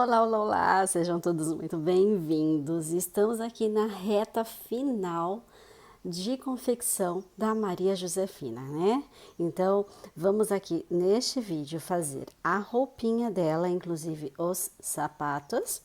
Olá, olá, olá! Sejam todos muito bem-vindos. Estamos aqui na reta final de confecção da Maria Josefina, né? Então, vamos aqui neste vídeo fazer a roupinha dela, inclusive os sapatos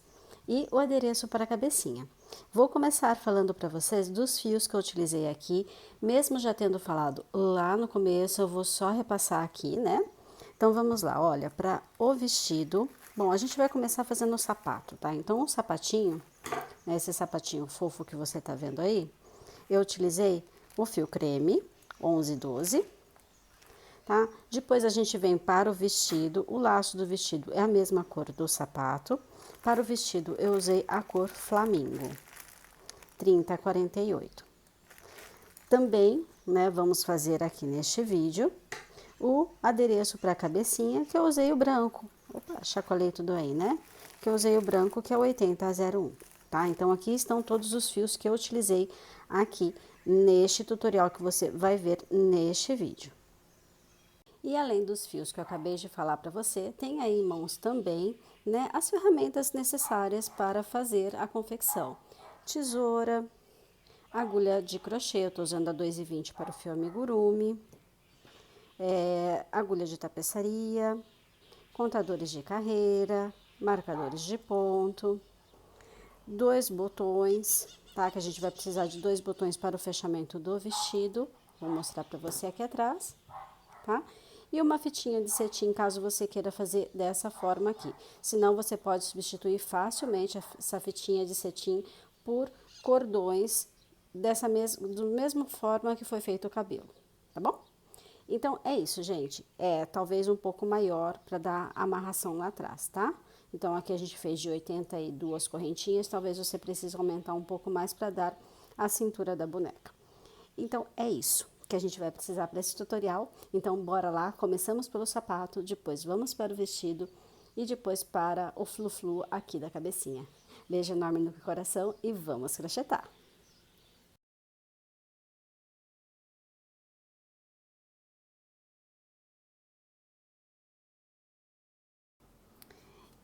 e o adereço para a cabecinha. Vou começar falando para vocês dos fios que eu utilizei aqui, mesmo já tendo falado lá no começo, eu vou só repassar aqui, né? Então, vamos lá, olha, para o vestido, bom, a gente vai começar fazendo o sapato, tá? Então, o sapatinho, né, esse sapatinho fofo que você tá vendo aí, eu utilizei o fio creme, 11 e 12, tá? Depois a gente vem para o vestido, o laço do vestido é a mesma cor do sapato. Para o vestido, eu usei a cor flamingo, 30 a 48. Também, né, vamos fazer aqui neste vídeo o adereço para a cabecinha, que eu usei o branco. Opa, chacoalhei tudo aí, né? Que eu usei o branco, que é o 80 a 01, tá? Então, aqui estão todos os fios que eu utilizei aqui neste tutorial que você vai ver neste vídeo. E além dos fios que eu acabei de falar para você, tem aí em mãos também, né, as ferramentas necessárias para fazer a confecção. Tesoura, agulha de crochê, eu tô usando a 2,20 para o fio amigurumi, agulha de tapeçaria, contadores de carreira, marcadores de ponto, dois botões, tá? Que a gente vai precisar de dois botões para o fechamento do vestido. Vou mostrar para você aqui atrás, tá? E uma fitinha de cetim, caso você queira fazer dessa forma aqui. Senão, você pode substituir facilmente essa fitinha de cetim por cordões do mesmo forma que foi feito o cabelo, tá bom? Então, é isso, gente. É talvez um pouco maior para dar amarração lá atrás, tá? Então, aqui a gente fez de 82 correntinhas, talvez você precise aumentar um pouco mais para dar a cintura da boneca. Então, é isso que a gente vai precisar para esse tutorial. Então, bora lá. Começamos pelo sapato, depois vamos para o vestido e depois para o flu-flu aqui da cabecinha. Beijo enorme no coração e vamos crochetar!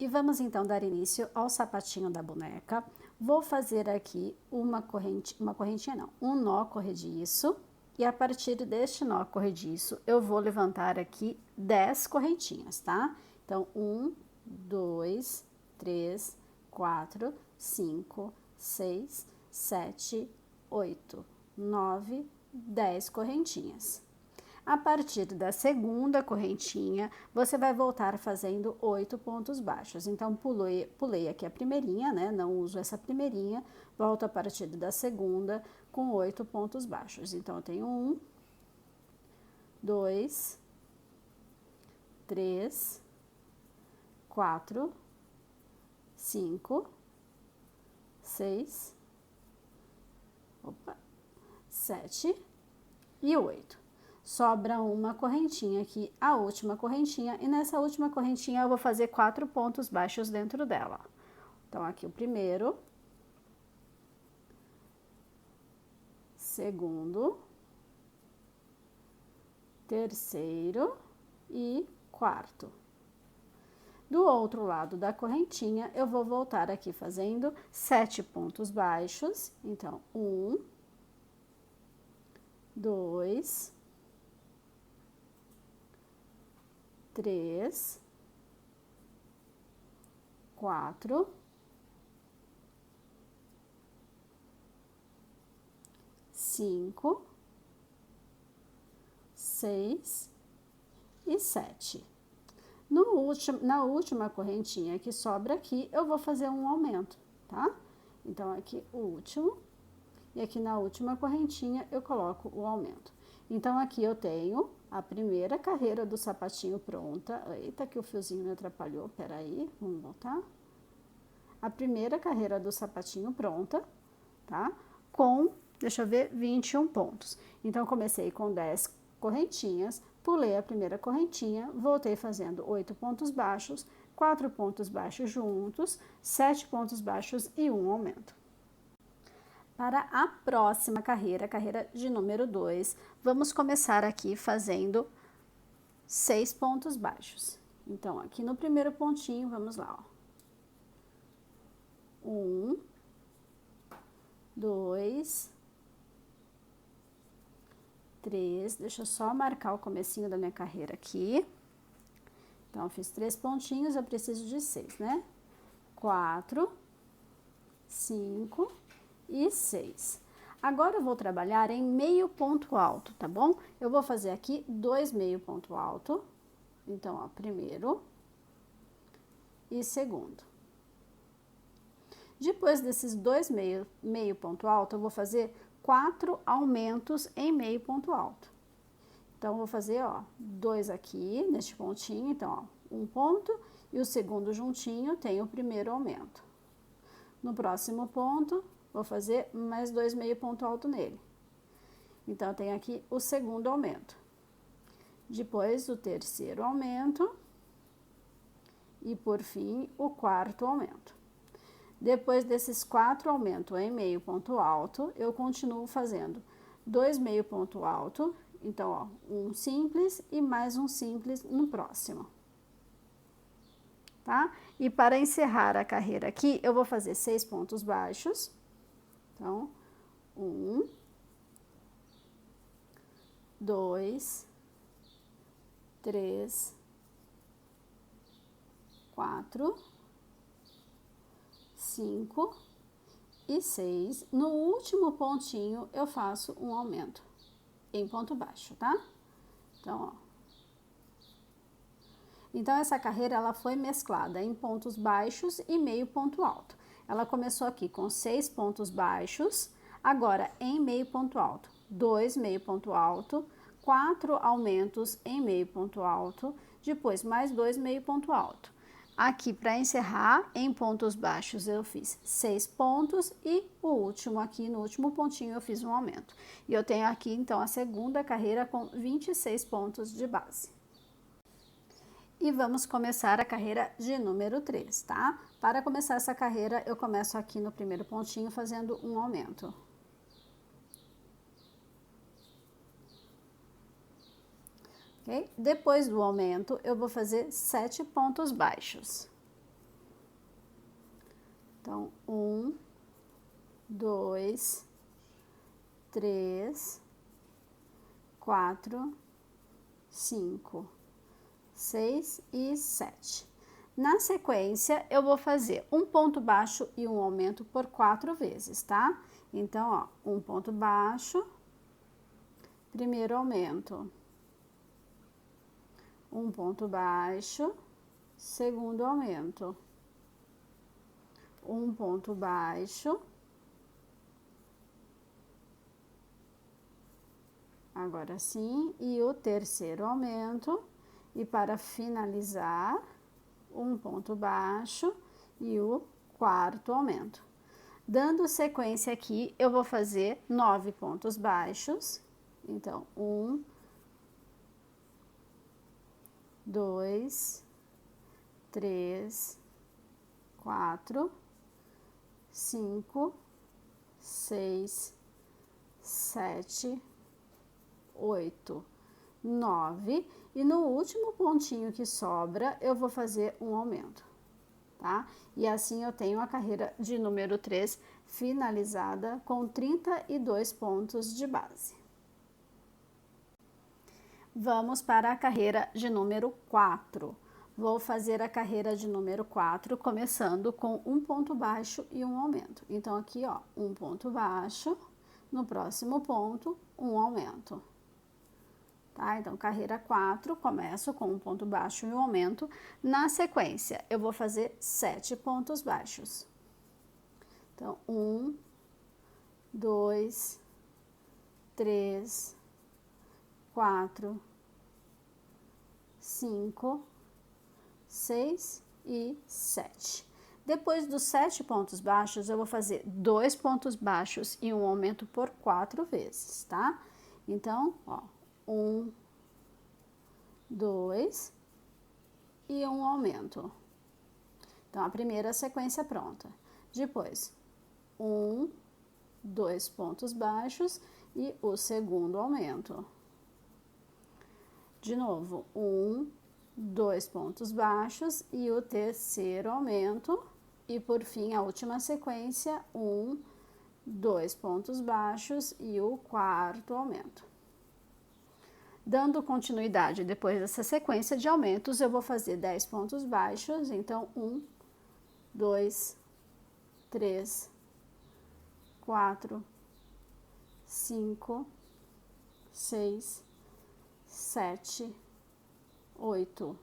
E vamos então dar início ao sapatinho da boneca. Vou fazer aqui uma correntinha não, um nó corrediço. E a partir deste nó corrediço, eu vou levantar aqui 10 correntinhas, tá? Então, 1, 2, 3, 4, 5, 6, 7, 8, 9, 10 correntinhas. A partir da segunda correntinha, você vai voltar fazendo 8 pontos baixos. Então, pulei aqui a primeirinha, né? Não uso essa primeirinha, volto a partir da segunda com 8 pontos baixos. Então, eu tenho 1, 2, 3, 4, 5, 6, 7 e 8. Sobra uma correntinha aqui, a última correntinha, e nessa última correntinha eu vou fazer 4 pontos baixos dentro dela. Então, aqui o primeiro, segundo, terceiro e quarto. Do outro lado da correntinha, eu vou voltar aqui fazendo 7 pontos baixos. Então, 1, 2, 3, 4, 5, 6 e 7. Na última correntinha que sobra aqui, eu vou fazer um aumento, tá? Então, aqui o último, e aqui na última correntinha eu coloco o aumento. Então, aqui eu tenho a primeira carreira do sapatinho pronta. Eita, que o fiozinho me atrapalhou, peraí, vamos voltar. A primeira carreira do sapatinho pronta, tá? Com, deixa eu ver, 21 pontos. Então, comecei com 10 correntinhas, pulei a primeira correntinha, voltei fazendo 8 pontos baixos, 4 pontos baixos juntos, 7 pontos baixos e um aumento. Para a próxima carreira, carreira de número 2, vamos começar aqui fazendo 6 pontos baixos. Então, aqui no primeiro pontinho, vamos lá, ó. 1, 2, 3, deixa eu só marcar o comecinho da minha carreira aqui. Então, eu fiz 3 pontinhos, eu preciso de 6, né? 4, 5 e 6. Agora, eu vou trabalhar em meio ponto alto, tá bom? Eu vou fazer aqui 2 meio ponto alto. Então, ó, primeiro e segundo. Depois desses 2 meio ponto alto, eu vou fazer 4 aumentos em meio ponto alto. Então, vou fazer, ó, 2 aqui, neste pontinho, então, ó, um ponto, e o segundo juntinho tem o primeiro aumento. No próximo ponto, vou fazer mais 2 meio ponto alto nele. Então, eu tenho aqui o segundo aumento. Depois, o terceiro aumento, e por fim, o quarto aumento. Depois desses 4 aumentos em meio ponto alto, eu continuo fazendo 2 meio ponto alto, então, ó, um simples e mais um simples no próximo. Tá? E para encerrar a carreira aqui, eu vou fazer 6 pontos baixos. Então, 1, 2, 3, 4, 5 e 6. No último pontinho, eu faço um aumento em ponto baixo, tá? Então, ó. Então, essa carreira, ela foi mesclada em pontos baixos e meio ponto alto. Ela começou aqui com 6 pontos baixos, agora em meio ponto alto, 2 meio ponto alto, 4 aumentos em meio ponto alto, depois mais 2 meio ponto alto. Aqui, para encerrar, em pontos baixos, eu fiz 6 pontos e o último aqui, no último pontinho, eu fiz um aumento. E eu tenho aqui, então, a segunda carreira com 26 pontos de base. E vamos começar a carreira de número 3, tá? Para começar essa carreira, eu começo aqui no primeiro pontinho fazendo um aumento. Ok? Depois do aumento, eu vou fazer 7 pontos baixos. Então, 1, 2, 3, 4, 5, 6 e 7. Na sequência, eu vou fazer um ponto baixo e um aumento por 4 vezes, tá? Então, ó, um ponto baixo, primeiro aumento, um ponto baixo, segundo aumento, um ponto baixo, agora sim, e o terceiro aumento. E para finalizar, um ponto baixo e o quarto aumento. Dando sequência aqui, eu vou fazer 9 pontos baixos. Então, 1, 2, 3, 4, 5, 6, 7, 8, 9. E no último pontinho que sobra, eu vou fazer um aumento, tá? E assim eu tenho a carreira de número 3 finalizada com 32 pontos de base. Vamos para a carreira de número 4. Vou fazer a carreira de número 4, começando com um ponto baixo e um aumento. Então, aqui, ó, um ponto baixo, no próximo ponto, um aumento. Tá? Então, carreira 4, começo com um ponto baixo e um aumento. Na sequência, eu vou fazer 7 pontos baixos. Então, 1, 2, 3, 4, 5, 6 e 7. Depois dos 7 pontos baixos, eu vou fazer 2 pontos baixos e um aumento por 4 vezes, tá? Então, ó, 1, 2 e um aumento. Então, a primeira sequência pronta. Depois, 1, 2 pontos baixos e o segundo aumento. De novo, 1, 2 pontos baixos e o terceiro aumento. e por fim a última sequência, 1, 2 pontos baixos e o quarto aumento. Dando continuidade depois dessa sequência de aumentos, eu vou fazer 10 pontos baixos, então 1, 2, 3, 4, 5, 6, 7, 8,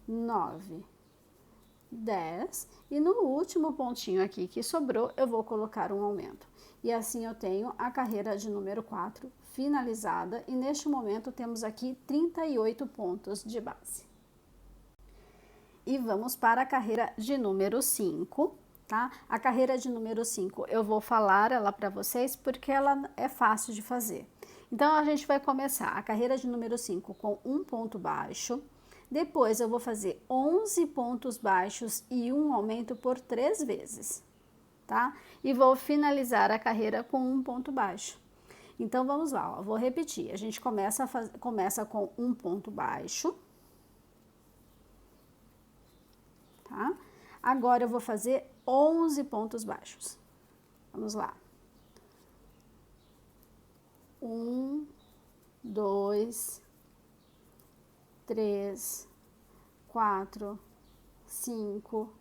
9, 10 e no último pontinho aqui que sobrou, eu vou colocar um aumento. E assim eu tenho a carreira de número 4 finalizada e neste momento temos aqui 38 pontos de base. E vamos para a carreira de número 5, tá? A carreira de número 5 eu vou falar ela para vocês porque ela é fácil de fazer. Então a gente vai começar a carreira de número 5 com um ponto baixo. Depois eu vou fazer 11 pontos baixos e um aumento por 3 vezes, tá? E vou finalizar a carreira com um ponto baixo. Então vamos lá, ó, vou repetir. A gente começa com um ponto baixo, tá? Agora eu vou fazer 11 pontos baixos. Vamos lá. 1, 2, 3, 4, 5,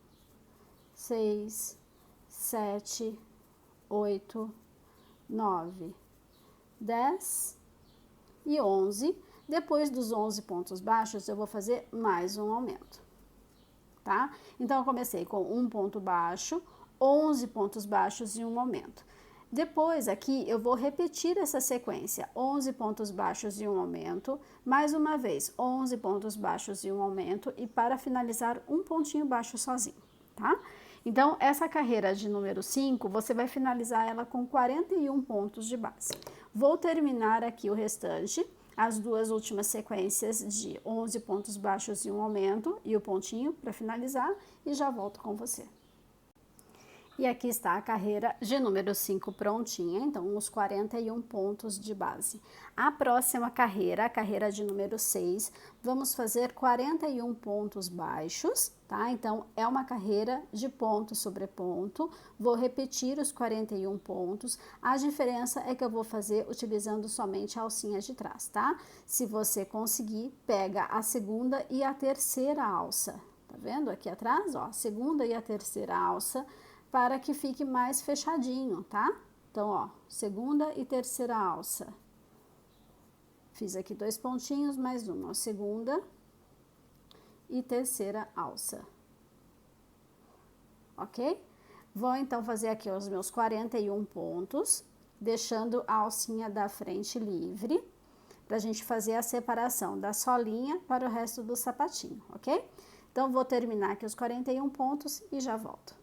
6, 7, 8, 9, 10 e 11. Depois dos 11 pontos baixos, eu vou fazer mais um aumento, tá? Então, eu comecei com um ponto baixo, 11 pontos baixos e um aumento. Depois aqui eu vou repetir essa sequência, 11 pontos baixos e um aumento, mais uma vez 11 pontos baixos e um aumento e para finalizar um pontinho baixo sozinho, tá? Então essa carreira de número 5, você vai finalizar ela com 41 pontos de base. Vou terminar aqui o restante, as duas últimas sequências de 11 pontos baixos e um aumento e o pontinho para finalizar e já volto com você. E aqui está a carreira de número 5 prontinha, então os 41 pontos de base. A próxima carreira, a carreira de número 6, vamos fazer 41 pontos baixos, tá? Então, é uma carreira de ponto sobre ponto, vou repetir os 41 pontos, a diferença é que eu vou fazer utilizando somente a alcinha de trás, tá? Se você conseguir, pega a segunda e a terceira alça, tá vendo aqui atrás, ó, a segunda e a terceira alça, para que fique mais fechadinho, tá? Então, ó, segunda e terceira alça. Fiz aqui 2 pontinhos, mais uma, ó, segunda e terceira alça. Ok? Vou então fazer aqui os meus 41 pontos, deixando a alcinha da frente livre, pra gente fazer a separação da solinha para o resto do sapatinho, ok? Então, vou terminar aqui os 41 pontos e já volto.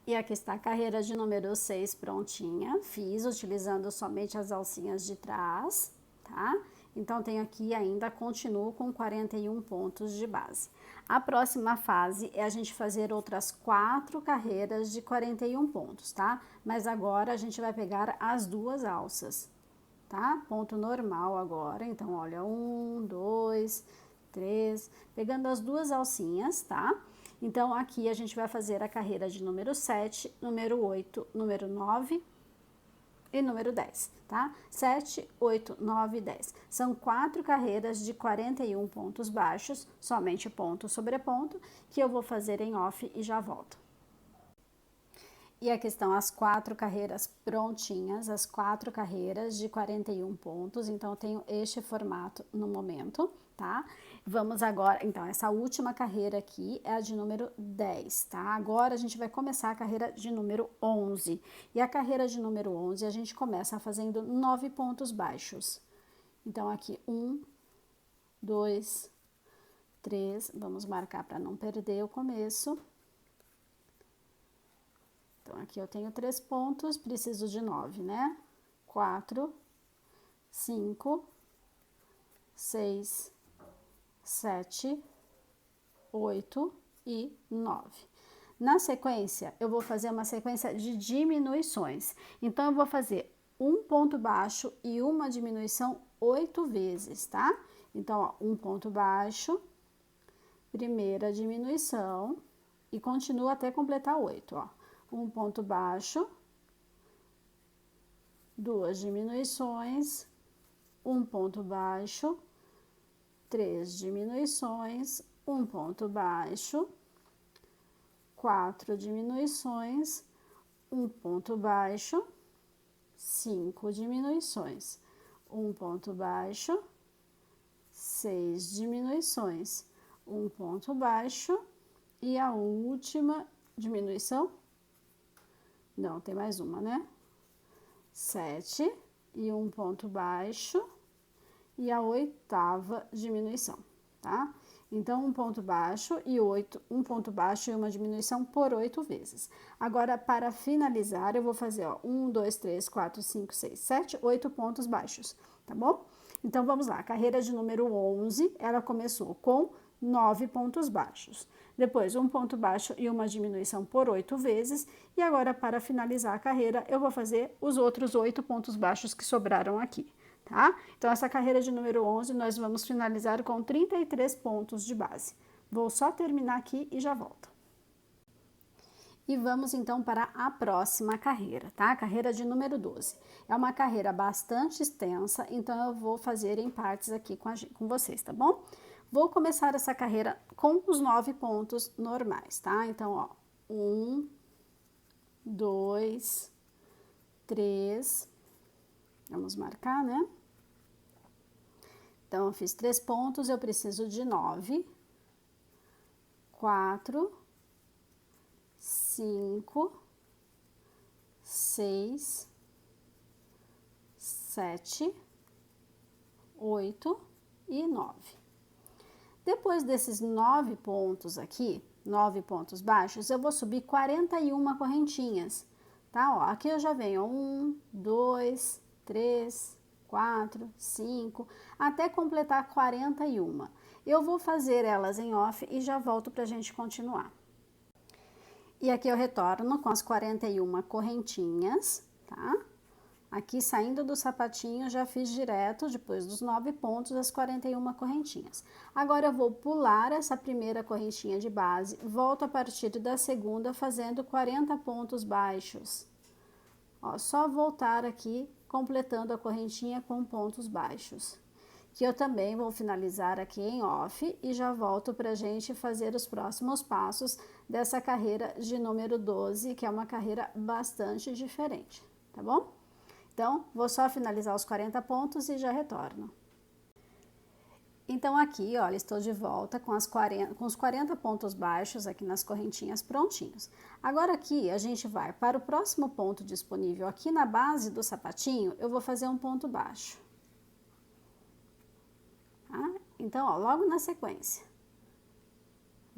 E aqui está a carreira de número 6 prontinha, fiz utilizando somente as alcinhas de trás, tá? Então, tenho aqui ainda, continuo com 41 pontos de base. A próxima fase é a gente fazer outras 4 carreiras de 41 pontos, tá? Mas agora a gente vai pegar as duas alças, tá? Ponto normal agora, então, olha, 1, 2, 3, pegando as duas alcinhas, tá? Então, aqui a gente vai fazer a carreira de número 7, número 8, número 9 e número 10, tá? 7, 8, 9 e 10. São 4 carreiras de 41 pontos baixos, somente ponto sobre ponto, que eu vou fazer em off e já volto. E aqui estão as 4 carreiras prontinhas, as 4 carreiras de 41 pontos, então eu tenho este formato no momento, tá? Vamos agora, então, essa última carreira aqui é a de número 10, tá? Agora a gente vai começar a carreira de número 11. E a carreira de número 11 a gente começa fazendo 9 pontos baixos. Então, aqui 1, 2, 3, vamos marcar para não perder o começo. Então, aqui eu tenho 3 pontos, preciso de 9, né? 4, 5, 6, 7, 8 e 9. Na sequência, eu vou fazer uma sequência de diminuições. Então, eu vou fazer um ponto baixo e uma diminuição 8 vezes, tá? Então, ó, um ponto baixo, primeira diminuição, e continuo até completar 8, ó. Um ponto baixo, 2 diminuições, um ponto baixo, 3 diminuições, um ponto baixo, 4 diminuições, um ponto baixo, 5 diminuições, um ponto baixo, 6 diminuições, um ponto baixo e a última diminuição, não, tem mais uma, né? 7 e um ponto baixo e a 8ª diminuição, tá? Então, um ponto baixo e um ponto baixo e uma diminuição por 8 vezes. Agora, para finalizar, eu vou fazer, ó, 1, 2, 3, 4, 5, 6, 7, 8 pontos baixos, tá bom? Então, vamos lá, a carreira de número 11, ela começou com 9 pontos baixos. Depois, um ponto baixo e uma diminuição por 8 vezes. E agora, para finalizar a carreira, eu vou fazer os outros 8 pontos baixos que sobraram aqui, tá? Então, essa carreira de número 11, nós vamos finalizar com 33 pontos de base. Vou só terminar aqui e já volto. E vamos então para a próxima carreira, tá? Carreira de número 12. É uma carreira bastante extensa, então eu vou fazer em partes aqui com vocês, tá bom? Vou começar essa carreira com os 9 pontos normais, tá? Então, ó, 1, 2, 3, vamos marcar, né? Então, eu fiz 3 pontos, eu preciso de 9, 4, 5, 6, 7, 8 e 9. Depois desses 9 pontos aqui, 9 pontos baixos, eu vou subir 41 correntinhas, tá? Ó, aqui eu já venho 1, 2, 3, 4, 5, até completar 41. Eu vou fazer elas em off e já volto pra gente continuar. E aqui eu retorno com as 41 correntinhas, tá? Aqui, saindo do sapatinho, já fiz direto, depois dos 9 pontos, as 41 correntinhas. Agora, eu vou pular essa primeira correntinha de base, volto a partir da segunda, fazendo 40 pontos baixos. Ó, só voltar aqui, completando a correntinha com pontos baixos. Que eu também vou finalizar aqui em off e já volto pra gente fazer os próximos passos dessa carreira de número 12, que é uma carreira bastante diferente, tá bom? Então, vou só finalizar os 40 pontos e já retorno. Então, aqui, olha, estou de volta com os 40 pontos baixos aqui nas correntinhas prontinhos. Agora, aqui, a gente vai para o próximo ponto disponível aqui na base do sapatinho, eu vou fazer um ponto baixo. Tá? Então, ó, logo na sequência.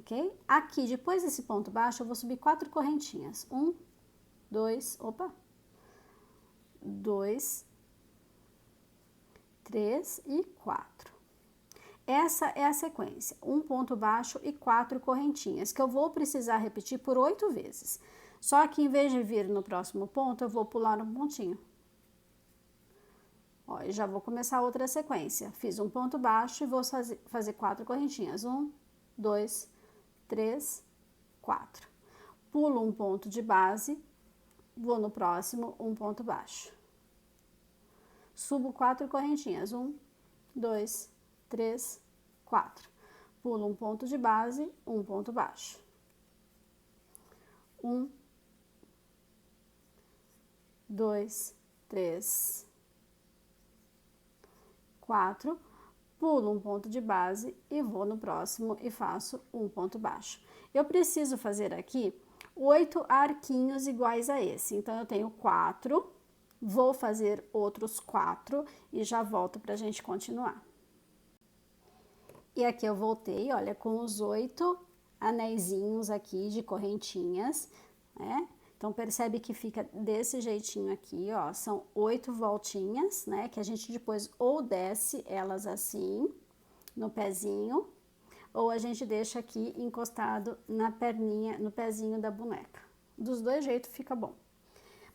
Ok? Aqui, depois desse ponto baixo, eu vou subir 4 correntinhas. 1, 2, 2, 3 e 4. Essa é a sequência, um ponto baixo e 4 correntinhas, que eu vou precisar repetir por 8 vezes. Só que em vez de vir no próximo ponto, eu vou pular um pontinho. Ó, e já vou começar outra sequência. Fiz um ponto baixo e vou fazer 4 correntinhas. 1, 2, 3, 4. Pulo um ponto de base, vou no próximo, um ponto baixo. Subo 4 correntinhas. 1, 2, 3, 4. Pulo um ponto de base, um ponto baixo. 1, 2, 3, 4. Pulo um ponto de base e vou no próximo e faço um ponto baixo. Eu preciso fazer aqui 8 arquinhos iguais a esse. Então, eu tenho 4, vou fazer outros 4 e já volto pra gente continuar. E aqui eu voltei, olha, com os 8 anéisinhos aqui de correntinhas, né? Então, percebe que fica desse jeitinho aqui, ó, são 8 voltinhas, né? Que a gente depois ou desce elas assim, no pezinho, ou a gente deixa aqui encostado na perninha, no pezinho da boneca. Dos dois jeitos fica bom.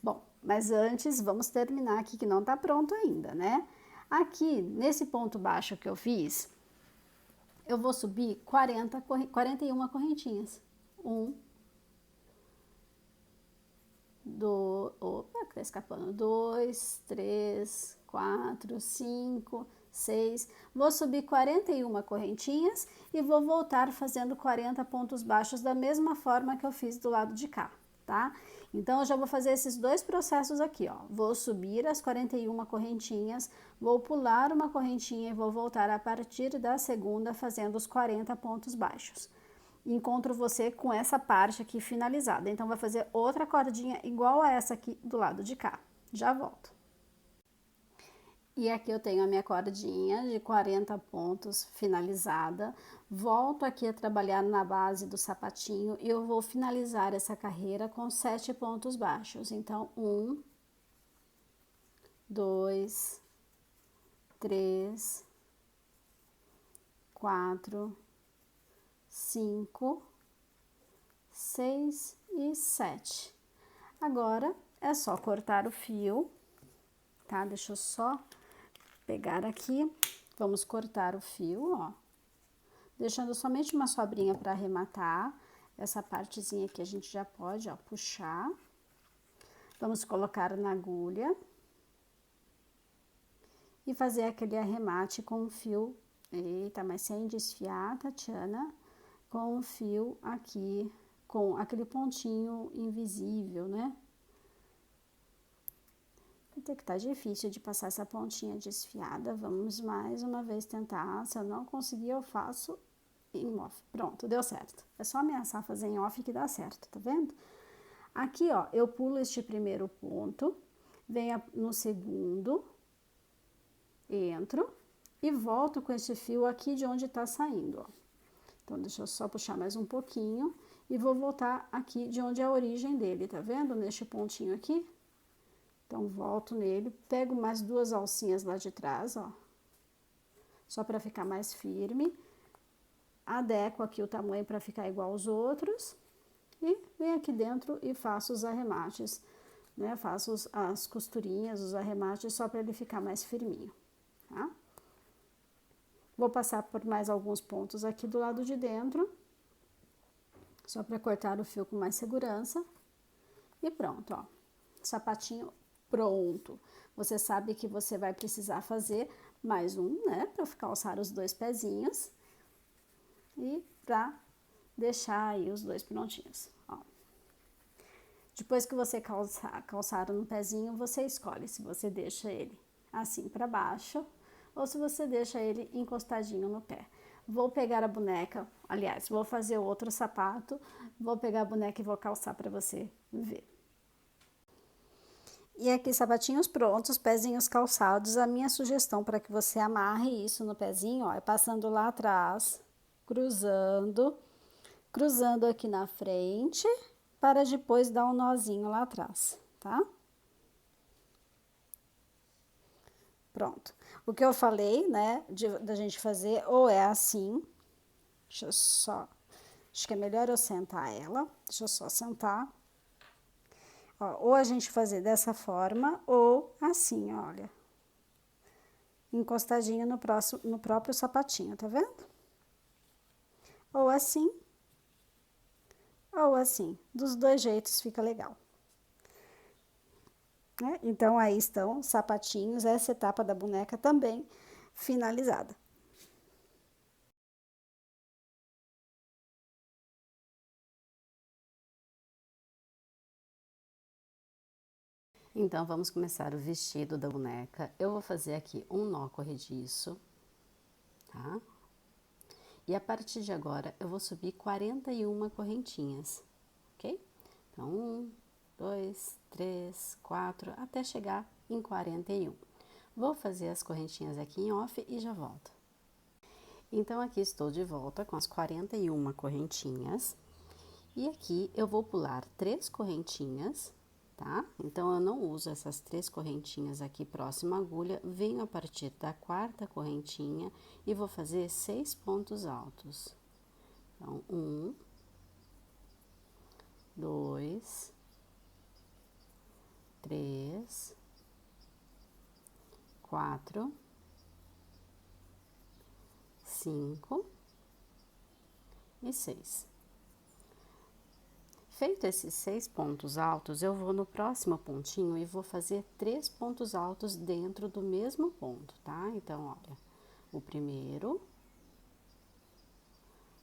Bom, mas antes, vamos terminar aqui, que não tá pronto ainda, né? Aqui, nesse ponto baixo que eu fiz, eu vou subir 41 correntinhas. 1, opa, tá escapando, 2, 3, 4, 5, 6, vou subir 41 correntinhas e vou voltar fazendo 40 pontos baixos da mesma forma que eu fiz do lado de cá, tá? Então, eu já vou fazer esses dois processos aqui, ó. Vou subir as 41 correntinhas, vou pular uma correntinha e vou voltar a partir da segunda fazendo os 40 pontos baixos. Encontro você com essa parte aqui finalizada. Então, vai fazer outra cordinha igual a essa aqui do lado de cá. Já volto. E aqui eu tenho a minha cordinha de 40 pontos finalizada. Volto aqui a trabalhar na base do sapatinho e eu vou finalizar essa carreira com 7 pontos baixos. Então, 1, 2, 3, 4, 5, 6 e 7. Agora, é só cortar o fio, tá? Deixa eu só pegar aqui, vamos cortar o fio, ó, deixando somente uma sobrinha para arrematar. Essa partezinha aqui a gente já pode, ó, puxar. Vamos colocar na agulha e fazer aquele arremate com o fio, eita, mas sem desfiar, Tatiana, com o fio aqui, com aquele pontinho invisível, né? Até que tá difícil de passar essa pontinha desfiada. Vamos mais uma vez tentar. Se eu não conseguir, eu faço em off. Pronto, deu certo. É só ameaçar fazer em off que dá certo, tá vendo? Aqui, ó, eu pulo este primeiro ponto, venho no segundo, entro e volto com esse fio aqui de onde tá saindo, ó. Então, deixa eu só puxar mais um pouquinho e vou voltar aqui de onde é a origem dele, tá vendo? Neste pontinho aqui. Então, volto nele, pego mais duas alcinhas lá de trás, ó. Só para ficar mais firme. Adequo aqui o tamanho para ficar igual aos outros. E venho aqui dentro e faço os arremates, né? Faço as costurinhas, os arremates, só para ele ficar mais firminho, tá? Vou passar por mais alguns pontos aqui do lado de dentro. Só para cortar o fio com mais segurança. E pronto, ó. Sapatinho pronto. Você sabe que você vai precisar fazer mais um, né, para calçar os dois pezinhos e para deixar aí os dois prontinhos, ó. Depois que você calçar no pezinho, você escolhe se você deixa ele assim para baixo ou se você deixa ele encostadinho no pé. Vou pegar a boneca, aliás, vou fazer outro sapato, vou pegar a boneca e vou calçar para você ver. E aqui, sapatinhos prontos, pezinhos calçados. A minha sugestão para que você amarre isso no pezinho, ó, é passando lá atrás, cruzando aqui na frente, para depois dar um nozinho lá atrás, tá? Pronto. O que eu falei, né, da gente fazer ou é assim, deixa eu só, acho que é melhor eu sentar ela, deixa eu só sentar. Ó, ou a gente fazer dessa forma, ou assim, olha. Encostadinho no próprio sapatinho, tá vendo? Ou assim, ou assim. Dos dois jeitos fica legal. Né? Então, aí estão sapatinhos, essa etapa da boneca também finalizada. Então, vamos começar o vestido da boneca. Eu vou fazer aqui um nó corrediço, tá? E a partir de agora, eu vou subir 41 correntinhas, ok? Então, 1, 2, 3, 4, até chegar em 41. Vou fazer as correntinhas aqui em off e já volto. Então, aqui estou de volta com as 41 correntinhas. E aqui eu vou pular 3 correntinhas, tá? Então, eu não uso essas 3 correntinhas aqui próximo à agulha, venho a partir da 4ª correntinha e vou fazer 6 pontos altos. Então, 1, 2, 3, 4, 5 e 6. Feito esses 6 pontos altos, eu vou no próximo pontinho e vou fazer 3 pontos altos dentro do mesmo ponto, tá? Então, olha, o primeiro,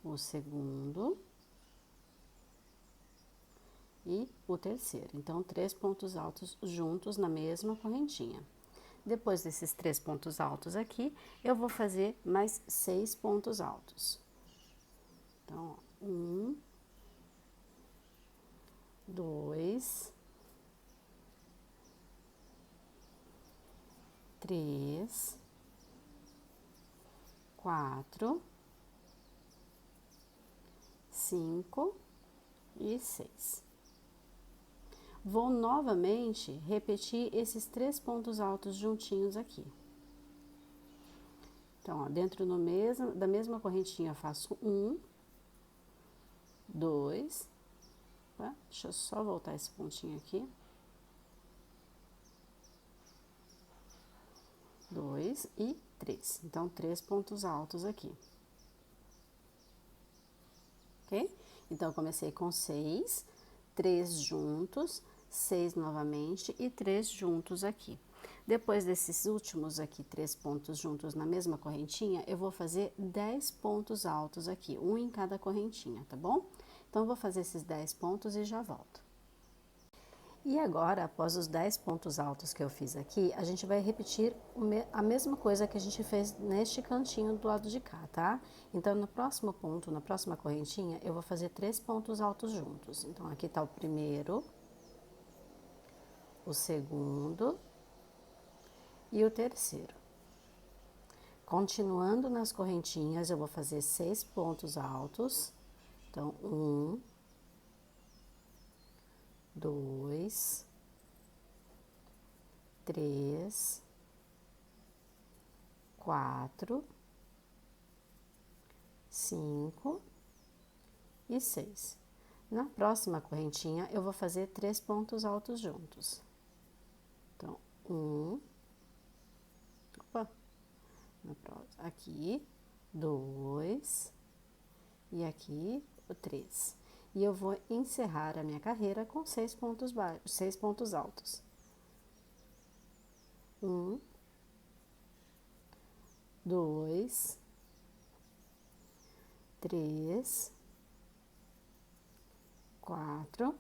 o segundo e o terceiro. Então, 3 pontos altos juntos na mesma correntinha. Depois desses 3 pontos altos aqui, eu vou fazer mais 6 pontos altos. Então, ó, 1, 2, 3, 4, 5 e 6. Vou novamente repetir esses 3 pontos altos juntinhos aqui. Então, ó, dentro da mesma correntinha, eu faço 1, 2, tá? Deixa eu só voltar esse pontinho aqui. 2 e 3. Então, 3 pontos altos aqui. Ok? Então, eu comecei com 6, 3 juntos, 6 novamente e 3 juntos aqui. Depois desses últimos aqui, 3 pontos juntos na mesma correntinha, eu vou fazer 10 pontos altos aqui, um em cada correntinha, tá bom? Então, eu vou fazer esses 10 pontos e já volto. E agora, após os 10 pontos altos que eu fiz aqui, a gente vai repetir a mesma coisa que a gente fez neste cantinho do lado de cá, tá? Então, no próximo ponto, na próxima correntinha, eu vou fazer 3 pontos altos juntos. Então, aqui tá o primeiro, o segundo e o terceiro. Continuando nas correntinhas, eu vou fazer 6 pontos altos. Então, 1, 2, 3, 4, 5 e 6. Na próxima correntinha, eu vou fazer 3 pontos altos juntos. Então, 1, opa, aqui, 2 e aqui o 3. E eu vou encerrar a minha carreira com 6 pontos altos. 1, 2, 3, 4,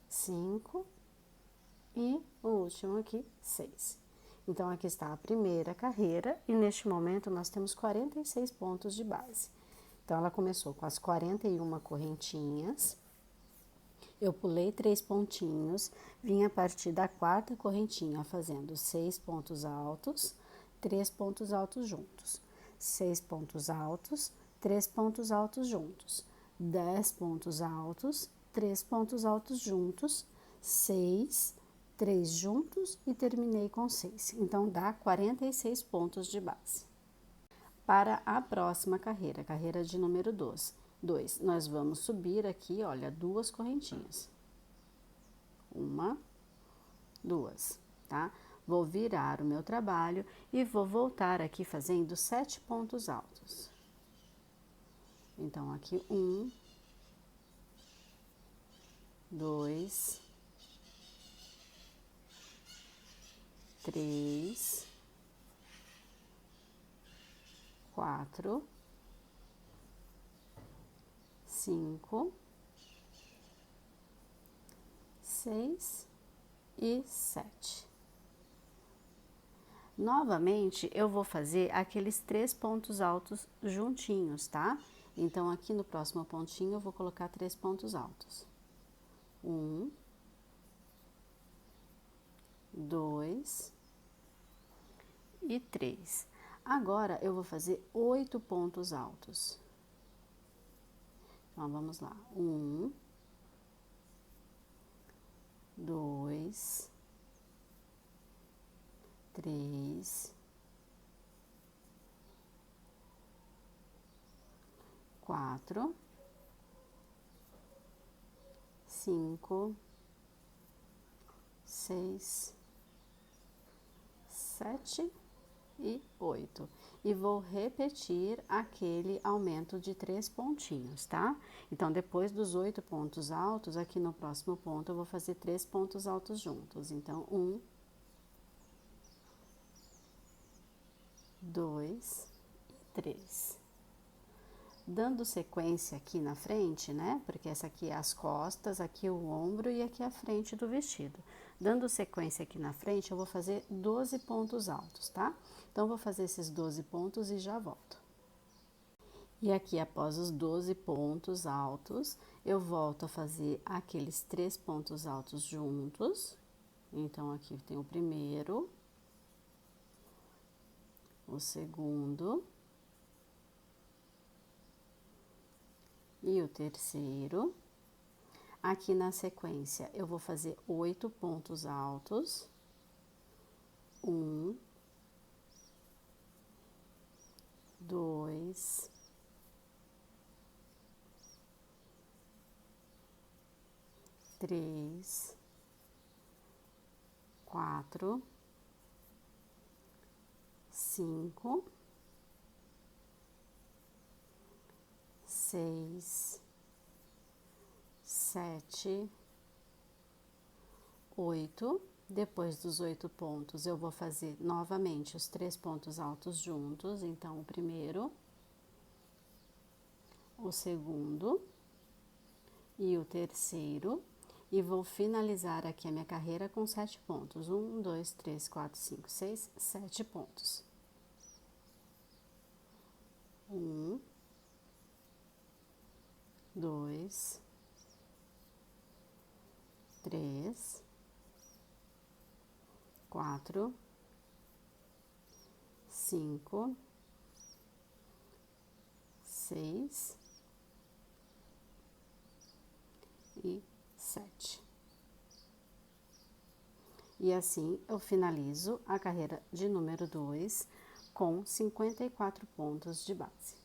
5 e o último aqui, 6. Então, aqui está a primeira carreira e neste momento nós temos 46 pontos de base. Então, ela começou com as 41 correntinhas, eu pulei 3 pontinhos, vim a partir da quarta correntinha fazendo 6 pontos altos, 3 pontos altos juntos, 6 pontos altos, 3 pontos altos juntos, 10 pontos altos, 3 pontos altos juntos, 6, 3 juntos e terminei com 6. Então, dá 46 pontos de base. Para a próxima carreira, carreira de número 2, nós vamos subir aqui, olha, 2 correntinhas. 1, 2, tá? Vou virar o meu trabalho e vou voltar aqui fazendo 7 pontos altos. Então, aqui 1, 2, 3, 4, 5, 6 e 7. Novamente, eu vou fazer aqueles 3 pontos altos juntinhos, tá? Então, aqui no próximo pontinho, eu vou colocar 3 pontos altos. 1, 2 e 3. Agora, eu vou fazer 8 pontos altos. Então, vamos lá. 1, 2, 3, 4, 5, 6, 7 e 8. E vou repetir aquele aumento de 3 pontinhos, tá? Então, depois dos 8 pontos altos, aqui no próximo ponto, eu vou fazer 3 pontos altos juntos. Então, 1, 2 e 3. Dando sequência aqui na frente, né? Porque essa aqui é as costas, aqui o ombro e aqui a frente do vestido. Dando sequência aqui na frente, eu vou fazer 12 pontos altos, tá? Então, vou fazer esses 12 pontos e já volto. E aqui, após os 12 pontos altos, eu volto a fazer aqueles 3 pontos altos juntos. Então, aqui tem o primeiro, o segundo e o terceiro. Aqui na sequência, eu vou fazer 8 pontos altos. 1, 2, 3, 4, 5, 6, 7, 8. Depois dos 8 pontos, eu vou fazer novamente os 3 pontos altos juntos. Então, o primeiro, o segundo e o terceiro. E vou finalizar aqui a minha carreira com 7 pontos. 1, 2, 3, 4, 5, 6, 7 pontos. 1, 2, 3, 4, 5, 6 e 7. E assim eu finalizo a carreira de número 2 com 54 pontos de base.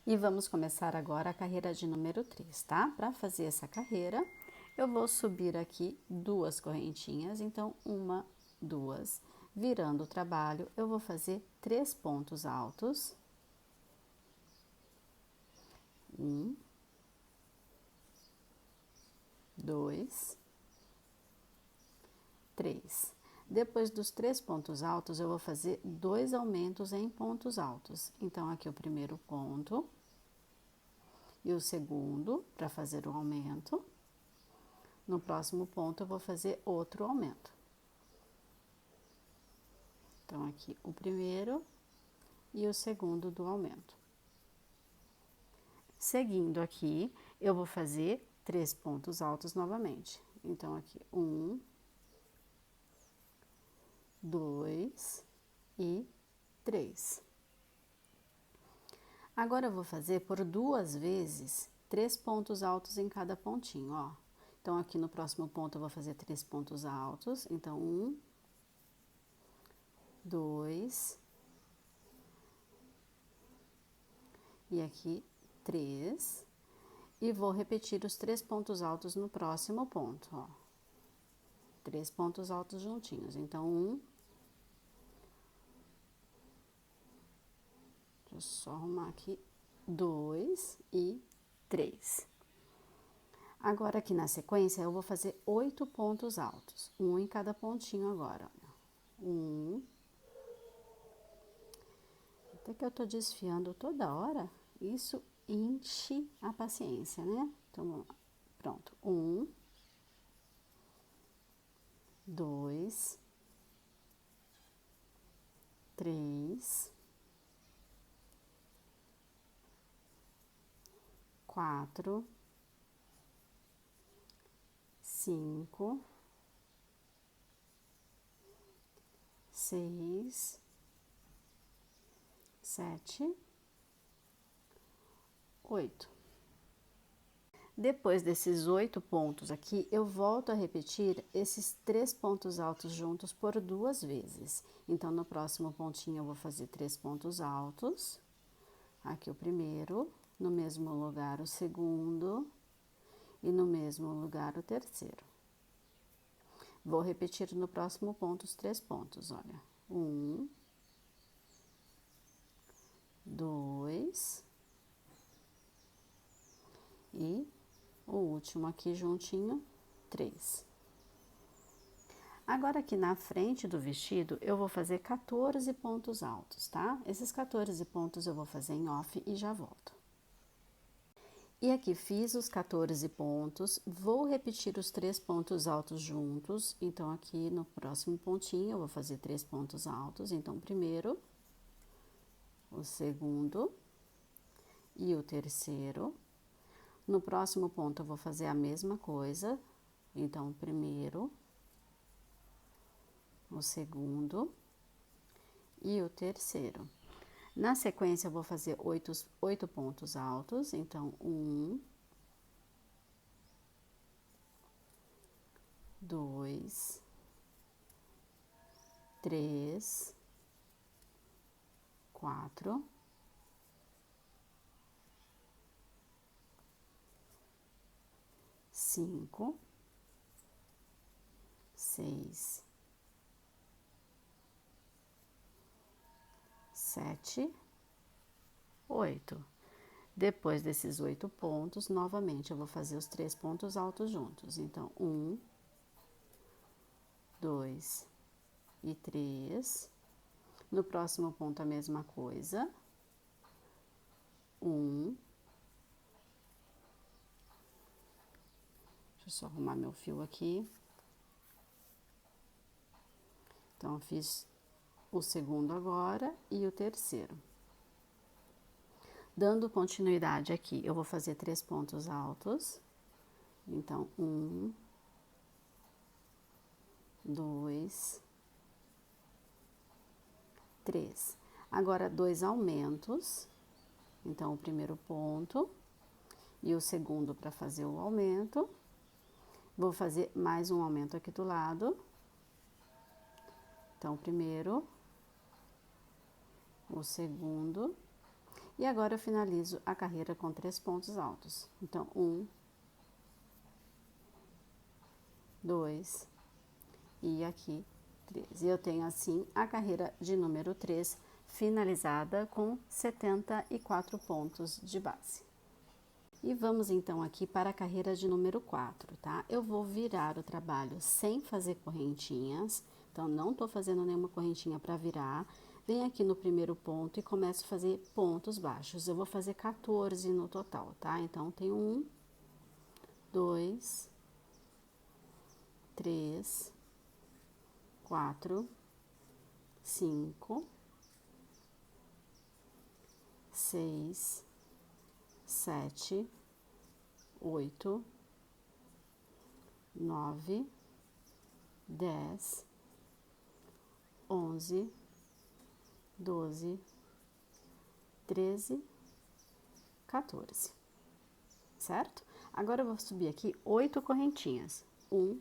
E vamos começar agora a carreira de número 3, tá? Para fazer essa carreira, eu vou subir aqui 2 correntinhas, então 1, 2. Virando o trabalho, eu vou fazer 3 pontos altos. 1, 2, 3. Depois dos 3 pontos altos, eu vou fazer 2 aumentos em pontos altos. Então, aqui o primeiro ponto e o segundo, para fazer o aumento. No próximo ponto, eu vou fazer outro aumento. Então, aqui o primeiro e o segundo do aumento. Seguindo aqui, eu vou fazer 3 pontos altos novamente. Então, aqui 1, 2 e 3. Agora, eu vou fazer por 2 vezes 3 pontos altos em cada pontinho, ó. Então, aqui no próximo ponto, eu vou fazer 3 pontos altos. Então, 1, 2, e aqui 3. E vou repetir os 3 pontos altos no próximo ponto, ó. 3 pontos altos juntinhos. Então, 1. Deixa eu só arrumar aqui. 2 e 3. Agora, aqui na sequência, eu vou fazer 8 pontos altos. 1 em cada pontinho agora, olha. 1. Até que eu tô desfiando toda hora, isso enche a paciência, né? Então, vamos lá. Pronto. 1, 2, 3, 4, 5, 6, 7, 8. Depois desses 8 pontos aqui, eu volto a repetir esses 3 pontos altos juntos por 2 vezes. Então, no próximo pontinho, eu vou fazer 3 pontos altos. Aqui o primeiro, no mesmo lugar o segundo e no mesmo lugar o terceiro. Vou repetir no próximo ponto os 3 pontos, olha. 1, 2 e o último aqui juntinho, 3. Agora, aqui na frente do vestido, eu vou fazer 14 pontos altos, tá? Esses 14 pontos eu vou fazer em off e já volto. E aqui fiz os 14 pontos, vou repetir os 3 pontos altos juntos. Então, aqui no próximo pontinho, eu vou fazer 3 pontos altos. Então, o primeiro, o segundo e o terceiro. No próximo ponto, eu vou fazer a mesma coisa. Então, o primeiro, o segundo e o terceiro. Na sequência, eu vou fazer 8 pontos altos, então, 1, 2, 3, 4, 5, 6, 7, 8. Depois desses 8 pontos, novamente, eu vou fazer os 3 pontos altos juntos. Então, 1, 2 e 3. No próximo ponto, a mesma coisa. 1. Deixa eu só arrumar meu fio aqui. Então, eu fiz o segundo agora e o terceiro. Dando continuidade aqui, eu vou fazer 3 pontos altos. Então, 1, 2, 3. Agora, 2 aumentos. Então, o primeiro ponto e o segundo para fazer o aumento. Vou fazer mais um aumento aqui do lado. Então, o primeiro, o segundo. E agora eu finalizo a carreira com 3 pontos altos. Então, 1, 2 e aqui 3. E eu tenho assim a carreira de número 3 finalizada com 74 pontos de base. E vamos então aqui para a carreira de número 4, tá? Eu vou virar o trabalho sem fazer correntinhas, então não tô fazendo nenhuma correntinha para virar. Venho aqui no primeiro ponto e começo a fazer pontos baixos. Eu vou fazer 14 no total, tá? Então, tem 1, 2, 3, 4, 5, 6, 7, 8, 9, 10, 11, 12, 13, 14, certo? Agora eu vou subir aqui 8 correntinhas. 1,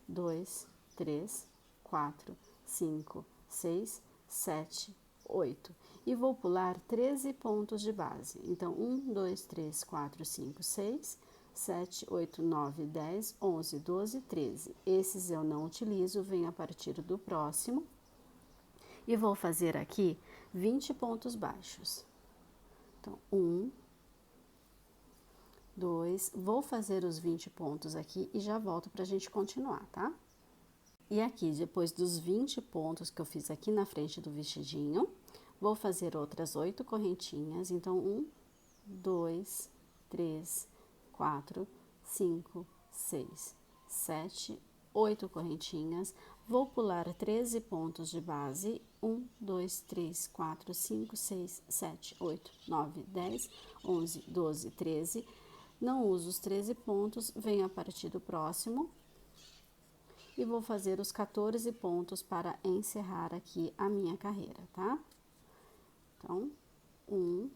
2, 3, 4, 5, 6, 7, 8. E vou pular 13 pontos de base. Então, 1, 2, 3, 4, 5, 6, 7, 8, 9, 10, 11, 12, 13. Esses eu não utilizo, venho a partir do próximo. E vou fazer aqui 20 pontos baixos. Então, 1, 2, vou fazer os 20 pontos aqui e já volto pra gente continuar, tá? E aqui, depois dos 20 pontos que eu fiz aqui na frente do vestidinho, vou fazer outras 8 correntinhas. Então, 1, 2, 3, 4, 5, 6, 7, 8 correntinhas. Vou pular 13 pontos de base. 1, 2, 3, 4, 5, 6, 7, 8, 9, 10, 11, 12, 13. Não uso os 13 pontos, venho a partir do próximo. E vou fazer os 14 pontos para encerrar aqui a minha carreira, tá? Então, 1,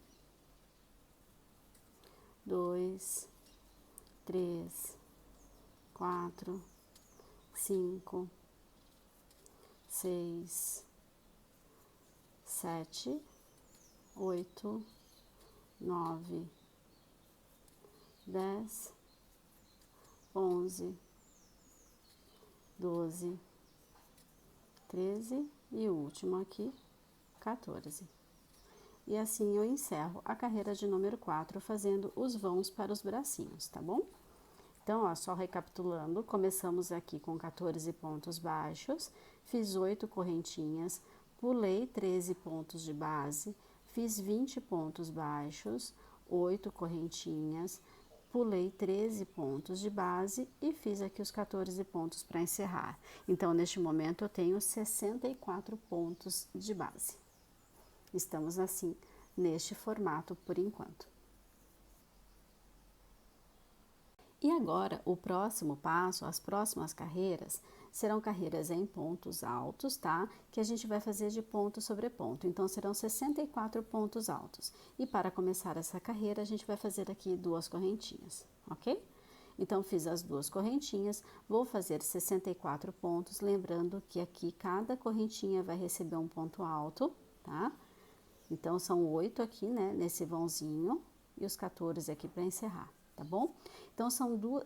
2, 3, 4, 5, 6, 7, 8, 9, 10, 11, 12, 13 e o último aqui, 14. e assim eu encerro a carreira de número 4 fazendo os vãos para os bracinhos, tá bom? Então, ó, só recapitulando, começamos aqui com 14 pontos baixos, fiz 8 correntinhas, pulei 13 pontos de base, fiz 20 pontos baixos, 8 correntinhas, pulei 13 pontos de base e fiz aqui os 14 pontos para encerrar. Então, neste momento, eu tenho 64 pontos de base. Estamos assim, neste formato por enquanto. E agora, o próximo passo, as próximas carreiras, serão carreiras em pontos altos, tá? Que a gente vai fazer de ponto sobre ponto. Então, serão 64 pontos altos. E para começar essa carreira, a gente vai fazer aqui 2 correntinhas, ok? Então, fiz as 2 correntinhas, vou fazer 64 pontos, lembrando que aqui cada correntinha vai receber um ponto alto, tá? Então, são 8 aqui, né, nesse vãozinho, e os 14 aqui para encerrar. Tá bom? Então,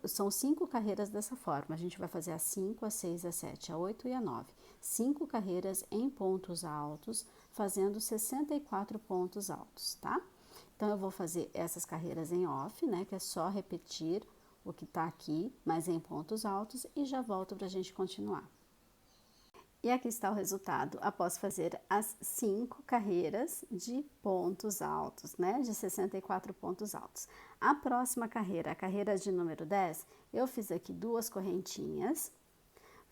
são 5 carreiras dessa forma. A gente vai fazer a 5, a 6, a 7, a 8 e a 9. 5 carreiras em pontos altos, fazendo 64 pontos altos, tá? Então, eu vou fazer essas carreiras em off, né? Que é só repetir o que tá aqui, mas em pontos altos, e já volto pra gente continuar. E aqui está o resultado, após fazer as 5 carreiras de pontos altos, né? De 64 pontos altos. A próxima carreira, a carreira de número 10, eu fiz aqui 2 correntinhas.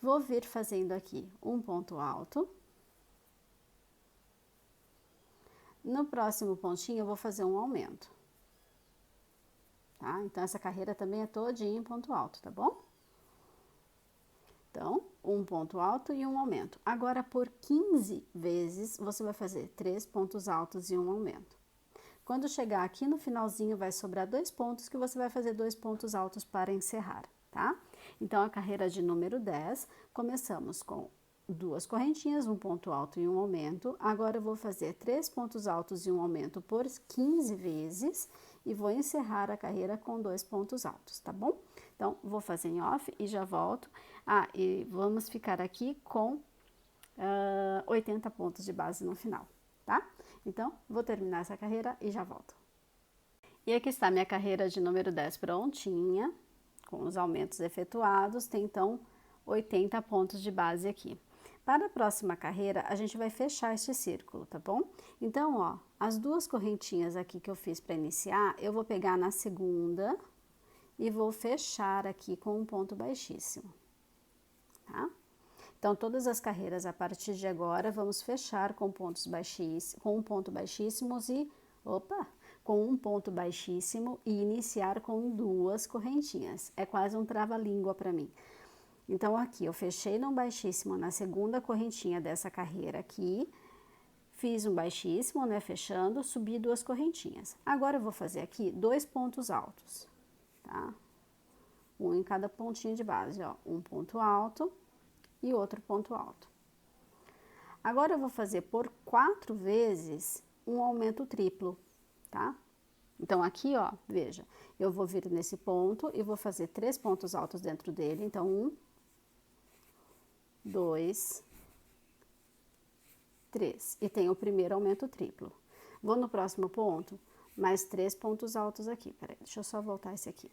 Vou vir fazendo aqui um ponto alto. No próximo pontinho, eu vou fazer um aumento. Tá? Então, essa carreira também é todinha em ponto alto, tá bom? Então, um ponto alto e um aumento. Agora, por 15 vezes, você vai fazer 3 pontos altos e um aumento. Quando chegar aqui no finalzinho, vai sobrar 2 pontos que você vai fazer 2 pontos altos para encerrar, tá? Então, a carreira de número 10, começamos com 2 correntinhas, um ponto alto e um aumento. Agora, eu vou fazer 3 pontos altos e um aumento por 15 vezes e vou encerrar a carreira com 2 pontos altos, tá bom? Então, vou fazer em off e já volto. Ah, e vamos ficar aqui com 80 pontos de base no final, tá? Então, vou terminar essa carreira e já volto. E aqui está minha carreira de número 10 prontinha, com os aumentos efetuados, tem então 80 pontos de base aqui. Para a próxima carreira, a gente vai fechar este círculo, tá bom? Então, ó, as 2 correntinhas aqui que eu fiz para iniciar, eu vou pegar na segunda e vou fechar aqui com um ponto baixíssimo, tá? Então, todas as carreiras a partir de agora, vamos fechar com pontos baixíssimos, com um ponto baixíssimos e, com um ponto baixíssimo e iniciar com 2 correntinhas. É quase um trava-língua para mim. Então, aqui, eu fechei num baixíssimo na segunda correntinha dessa carreira aqui, fiz um baixíssimo, né, fechando, subi 2 correntinhas. Agora, eu vou fazer aqui 2 pontos altos, tá? Um em cada pontinho de base, ó, um ponto alto e outro ponto alto. Agora, eu vou fazer por 4 vezes um aumento triplo, tá? Então, aqui, ó, veja, eu vou vir nesse ponto e vou fazer 3 pontos altos dentro dele. Então, 1, 2, 3. E tem o primeiro aumento triplo. Vou no próximo ponto, mais 3 pontos altos aqui. Peraí, deixa eu só voltar esse aqui.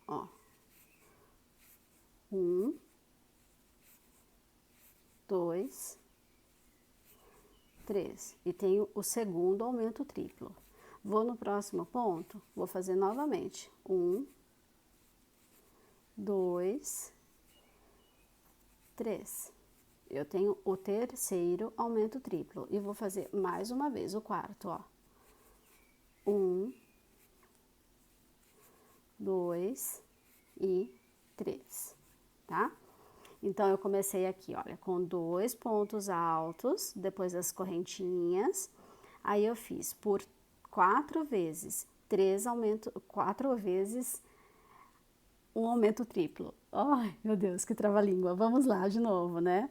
Ó. 1, 2, 3. E tenho o segundo aumento triplo. Vou no próximo ponto, vou fazer novamente. 1, 2, 3. Eu tenho o terceiro aumento triplo. E vou fazer mais uma vez o quarto, ó. 1, 2 e 3, tá? Então, eu comecei aqui, olha, com 2 pontos altos, depois das correntinhas. Aí, eu fiz por 4 vezes 4 vezes um aumento triplo. Ai, meu Deus, que trava-língua. Vamos lá de novo, né?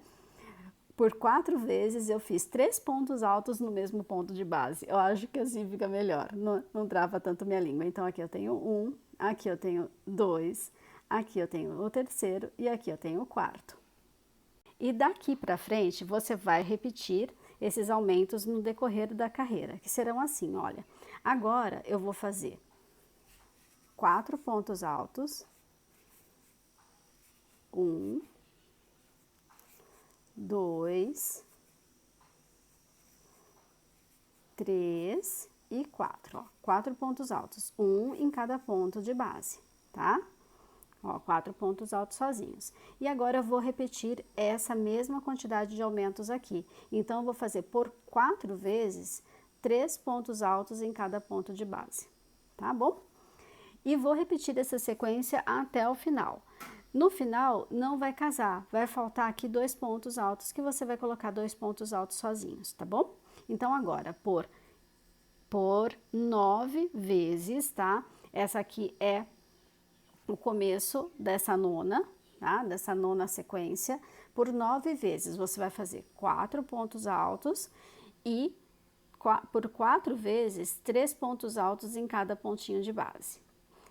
Por 4 vezes eu fiz 3 pontos altos no mesmo ponto de base. Eu acho que assim fica melhor, não trava tanto minha língua. Então, aqui eu tenho 1, aqui eu tenho 2, aqui eu tenho o terceiro e aqui eu tenho o quarto. E daqui pra frente, você vai repetir esses aumentos no decorrer da carreira, que serão assim, olha. Agora, eu vou fazer 4 pontos altos, 1, 2, 3 e 4, ó, 4 pontos altos, 1 em cada ponto de base, tá? Ó, 4 pontos altos sozinhos. E agora eu vou repetir essa mesma quantidade de aumentos aqui. Então, eu vou fazer por 4 vezes 3 pontos altos em cada ponto de base, tá bom? E vou repetir essa sequência até o final. No final, não vai casar, vai faltar aqui 2 pontos altos, que você vai colocar 2 pontos altos sozinhos, tá bom? Então, agora, por 9 vezes, tá? Essa aqui é o começo dessa nona, tá? Dessa nona sequência, por 9 vezes, você vai fazer 4 pontos altos e por 4 vezes, 3 pontos altos em cada pontinho de base.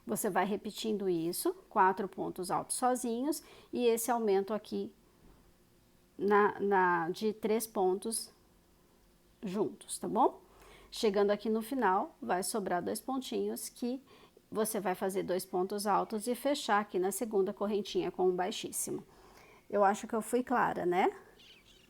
Você vai repetindo isso, 4 pontos altos sozinhos, e esse aumento aqui de 3 pontos juntos, tá bom? Chegando aqui no final, vai sobrar 2 pontinhos que você vai fazer 2 pontos altos e fechar aqui na segunda correntinha com um baixíssimo. Eu acho que eu fui clara, né?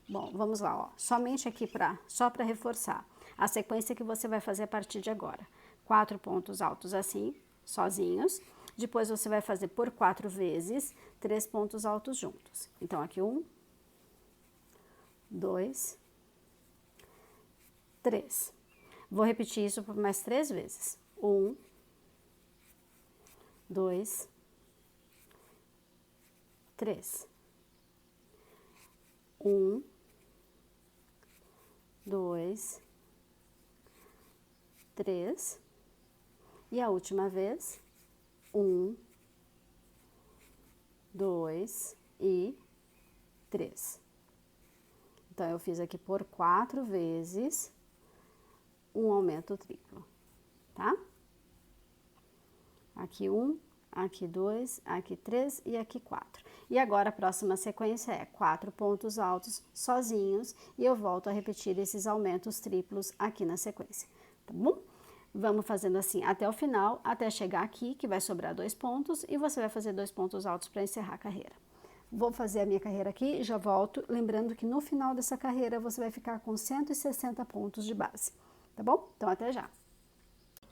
Bom, vamos lá, ó. Somente aqui só para reforçar a sequência que você vai fazer a partir de agora. 4 pontos altos assim, sozinhos. Depois você vai fazer por 4 vezes 3 pontos altos juntos. Então, aqui 1, 2, 3. Vou repetir isso por mais 3 vezes. 1, 2, 3. 1, 2, 3. E a última vez, 1, 2 e 3. Então, eu fiz aqui por 4 vezes um aumento triplo, tá? Aqui 1, aqui 2, aqui 3 e aqui 4. E agora a próxima sequência é 4 pontos altos sozinhos e eu volto a repetir esses aumentos triplos aqui na sequência, tá bom? Vamos fazendo assim até o final, até chegar aqui, que vai sobrar 2 pontos, e você vai fazer 2 pontos altos para encerrar a carreira. Vou fazer a minha carreira aqui e já volto, lembrando que no final dessa carreira você vai ficar com 160 pontos de base, tá bom? Então, até já!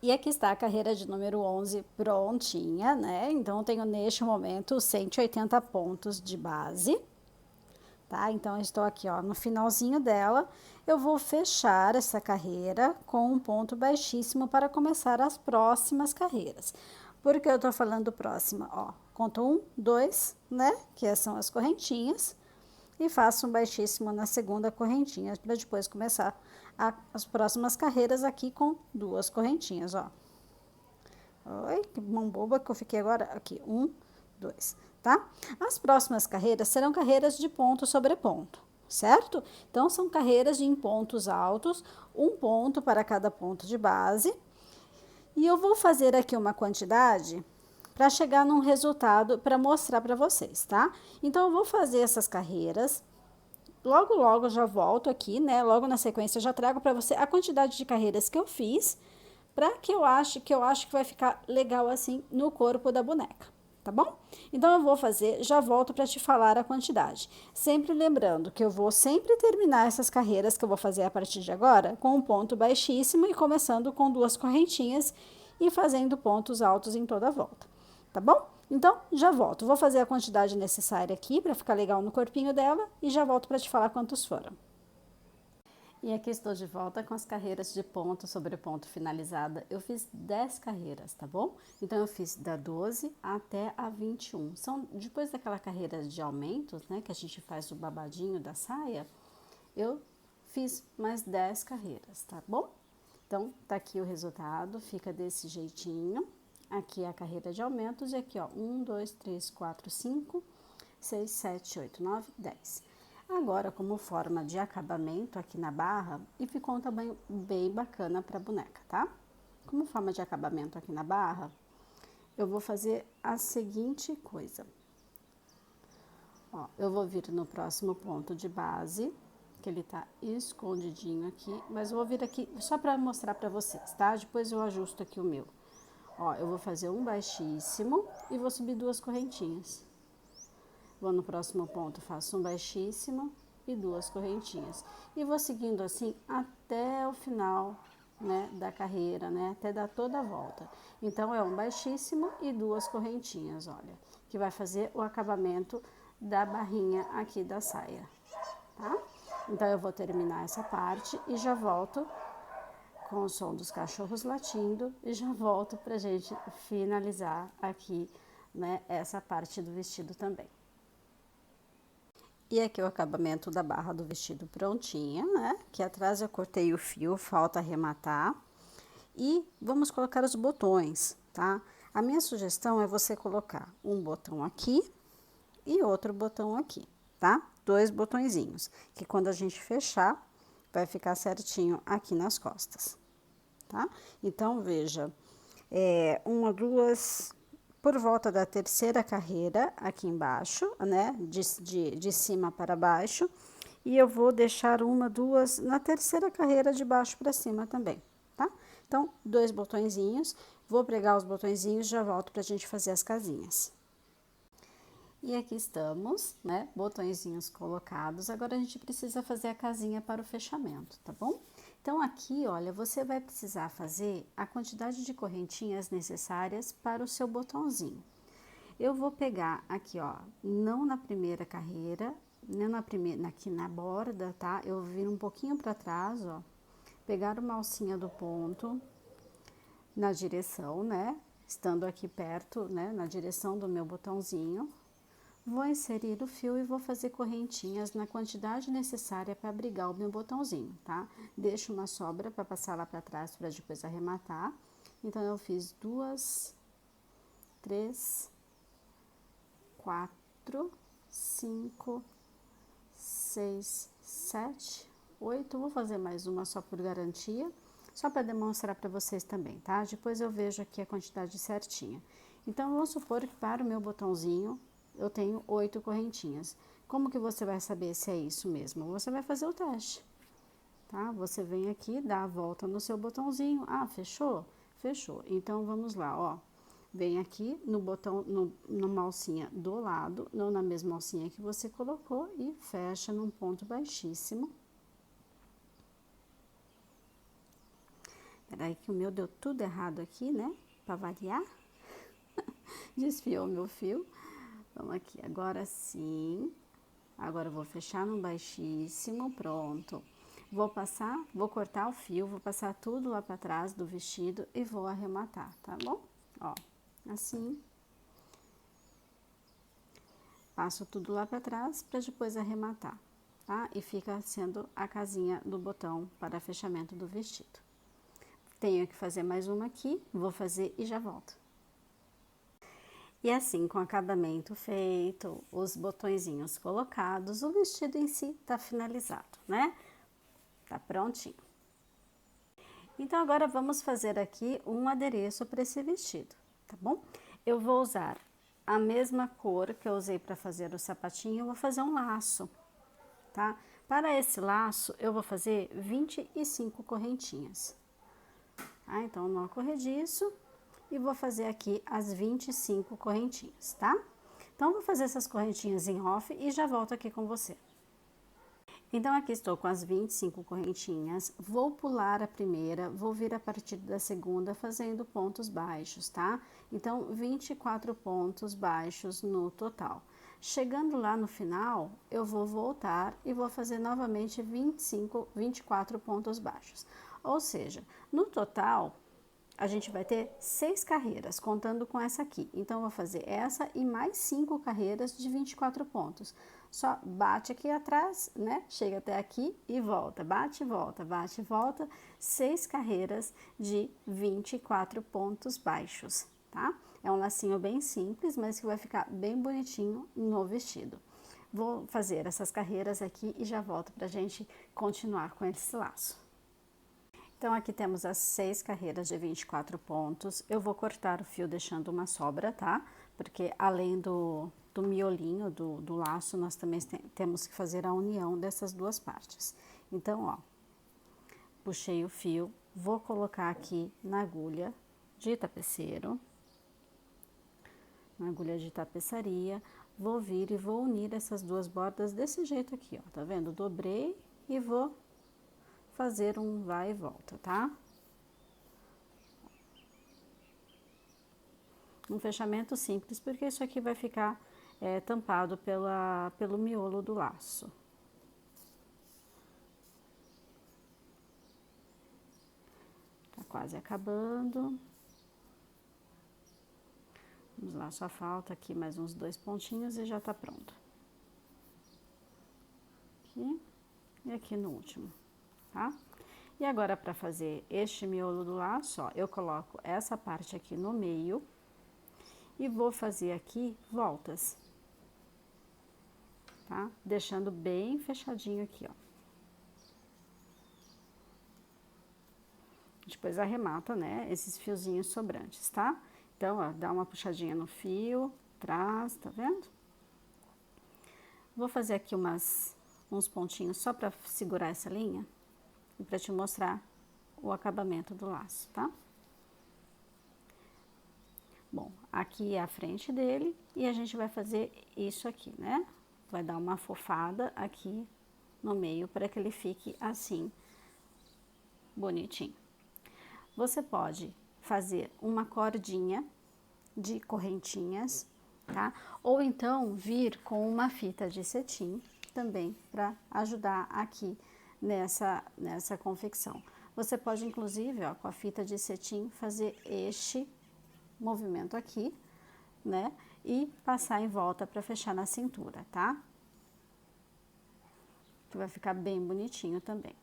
E aqui está a carreira de número 11 prontinha, né? Então, eu tenho neste momento 180 pontos de base, tá? Então, eu estou aqui, ó, no finalzinho dela. Eu vou fechar essa carreira com um ponto baixíssimo para começar as próximas carreiras. Por que eu tô falando próxima? Ó, conto 1, 2, né? Que são as correntinhas. E faço um baixíssimo na segunda correntinha, para depois começar as próximas carreiras aqui com 2 correntinhas, ó. Oi, que mão boba que eu fiquei agora. Aqui, 1, 2, tá? As próximas carreiras serão carreiras de ponto sobre ponto, certo? Então, são carreiras em pontos altos, um ponto para cada ponto de base. E eu vou fazer aqui uma quantidade para chegar num resultado para mostrar para vocês, tá? Então, eu vou fazer essas carreiras. Logo, logo eu já volto aqui, né? Logo na sequência eu já trago para você a quantidade de carreiras que eu fiz, para que eu acho que vai ficar legal assim no corpo da boneca, tá bom? Então, eu vou fazer, já volto para te falar a quantidade. Sempre lembrando que eu vou sempre terminar essas carreiras que eu vou fazer a partir de agora com um ponto baixíssimo e começando com 2 correntinhas e fazendo pontos altos em toda a volta, tá bom? Então, já volto. Vou fazer a quantidade necessária aqui para ficar legal no corpinho dela e já volto para te falar quantos foram. E aqui estou de volta com as carreiras de ponto sobre ponto finalizada. Eu fiz 10 carreiras, tá bom? Então, eu fiz da 12 até a 21. Depois daquela carreira de aumentos, né, que a gente faz o babadinho da saia, eu fiz mais 10 carreiras, tá bom? Então, tá aqui o resultado, fica desse jeitinho. Aqui é a carreira de aumentos e aqui, ó, 1, 2, 3, 4, 5, 6, 7, 8, 9, 10. Agora, como forma de acabamento aqui na barra, e ficou um tamanho bem bacana pra boneca, tá? Como forma de acabamento aqui na barra, eu vou fazer a seguinte coisa. Ó, eu vou vir no próximo ponto de base, que ele tá escondidinho aqui, mas eu vou vir aqui só para mostrar para vocês, tá? Depois eu ajusto aqui o meu. Ó, eu vou fazer um baixíssimo e vou subir 2 correntinhas. Vou no próximo ponto, faço um baixíssimo e 2 correntinhas. E vou seguindo assim até o final, né, da carreira, né, até dar toda a volta. Então, é um baixíssimo e 2 correntinhas, olha, que vai fazer o acabamento da barrinha aqui da saia, tá? Então, eu vou terminar essa parte e já volto com o som dos cachorros latindo e já volto pra gente finalizar aqui, né, essa parte do vestido também. E aqui o acabamento da barra do vestido prontinha, né? Que atrás eu cortei o fio, falta arrematar. E vamos colocar os botões, tá? A minha sugestão é você colocar um botão aqui e outro botão aqui, tá? 2 botõezinhos, que quando a gente fechar, vai ficar certinho aqui nas costas, tá? Então, veja, uma, duas, por volta da terceira carreira aqui embaixo, né, de cima para baixo, e eu vou deixar uma, duas na terceira carreira de baixo para cima também, tá? Então, 2 botõezinhos, vou pregar os botõezinhos, já volto pra gente fazer as casinhas. E aqui estamos, né, botõezinhos colocados, agora a gente precisa fazer a casinha para o fechamento, tá bom? Então, aqui, olha, você vai precisar fazer a quantidade de correntinhas necessárias para o seu botãozinho. Eu vou pegar aqui, ó, não na primeira carreira, nem na primeira, aqui na borda, tá? Eu viro um pouquinho para trás, ó, pegar uma alcinha do ponto na direção, né? Estando aqui perto, né, na direção do meu botãozinho. Vou inserir o fio e vou fazer correntinhas na quantidade necessária para abrigar o meu botãozinho, tá? Deixo uma sobra para passar lá para trás para depois arrematar. Então, eu fiz 2, 3, 4, 5, 6, 7, 8. Vou fazer mais uma só por garantia, só para demonstrar para vocês também, tá? Depois eu vejo aqui a quantidade certinha. Então, vamos supor que para o meu botãozinho eu tenho 8 correntinhas. Como que você vai saber se é isso mesmo? Você vai fazer o teste, tá? Você vem aqui, dá a volta no seu botãozinho. Ah, fechou? Fechou. Então, vamos lá, ó. Vem aqui no botão, numa alcinha do lado, não na mesma alcinha que você colocou, e fecha num ponto baixíssimo. Peraí que o meu deu tudo errado aqui, né? Pra variar. Desfiou o meu fio. Vamos aqui, agora sim. Agora eu vou fechar num baixíssimo, pronto. Vou cortar o fio, vou passar tudo lá pra trás do vestido e vou arrematar, tá bom? Ó, assim. Passo tudo lá pra trás pra depois arrematar, tá? E fica sendo a casinha do botão para fechamento do vestido. Tenho que fazer mais uma aqui, vou fazer e já volto. E assim, com o acabamento feito, os botõezinhos colocados, o vestido em si tá finalizado, né? Tá prontinho. Então, agora vamos fazer aqui um adereço para esse vestido, tá bom? Eu vou usar a mesma cor que eu usei para fazer o sapatinho, eu vou fazer um laço, tá? Para esse laço, eu vou fazer 25 correntinhas. Tá? Então, nó corrediço. E vou fazer aqui as 25 correntinhas, tá? Então, vou fazer essas correntinhas em off e já volto aqui com você. Então, aqui estou com as 25 correntinhas, vou pular a primeira, vou vir a partir da segunda fazendo pontos baixos, tá? Então, 24 pontos baixos no total. Chegando lá no final, eu vou voltar e vou fazer novamente 24 pontos baixos. Ou seja, no total, a gente vai ter 6 carreiras, contando com essa aqui. Então, eu vou fazer essa e mais 5 carreiras de 24 pontos. Só bate aqui atrás, né? Chega até aqui e volta. Bate e volta, bate e volta. 6 carreiras de 24 pontos baixos, tá? É um lacinho bem simples, mas que vai ficar bem bonitinho no vestido. Vou fazer essas carreiras aqui e já volto pra gente continuar com esse laço. Então, aqui temos as 6 carreiras de 24 pontos. Eu vou cortar o fio deixando uma sobra, tá? Porque além do do miolinho do laço, nós também temos que fazer a união dessas duas partes. Então, ó, puxei o fio, vou colocar aqui na agulha de tapeceiro, na agulha de tapeçaria, vou vir e vou unir essas duas bordas desse jeito aqui, ó, tá vendo? Dobrei e vou fazer um vai e volta, tá? Um fechamento simples, porque isso aqui vai ficar tampado pelo miolo do laço. Tá quase acabando. Vamos lá, só falta aqui mais uns 2 pontinhos e já tá pronto. Aqui e aqui no último, tá? E agora, para fazer este miolo do laço, ó, eu coloco essa parte aqui no meio e vou fazer aqui voltas, tá? Deixando bem fechadinho aqui, ó. Depois arremata, né, esses fiozinhos sobrantes, tá? Então, ó, dá uma puxadinha no fio, traz, tá vendo? Vou fazer aqui uns pontinhos só pra segurar essa linha e pra te mostrar o acabamento do laço, tá? Bom, aqui é a frente dele e a gente vai fazer isso aqui, né? Vai dar uma afofada aqui no meio para que ele fique assim, bonitinho. Você pode fazer uma cordinha de correntinhas, tá? Ou então vir com uma fita de cetim também para ajudar aqui nessa confecção. Você pode inclusive, ó, com a fita de cetim fazer este movimento aqui, né? E passar em volta para fechar na cintura, tá? Que vai ficar bem bonitinho também.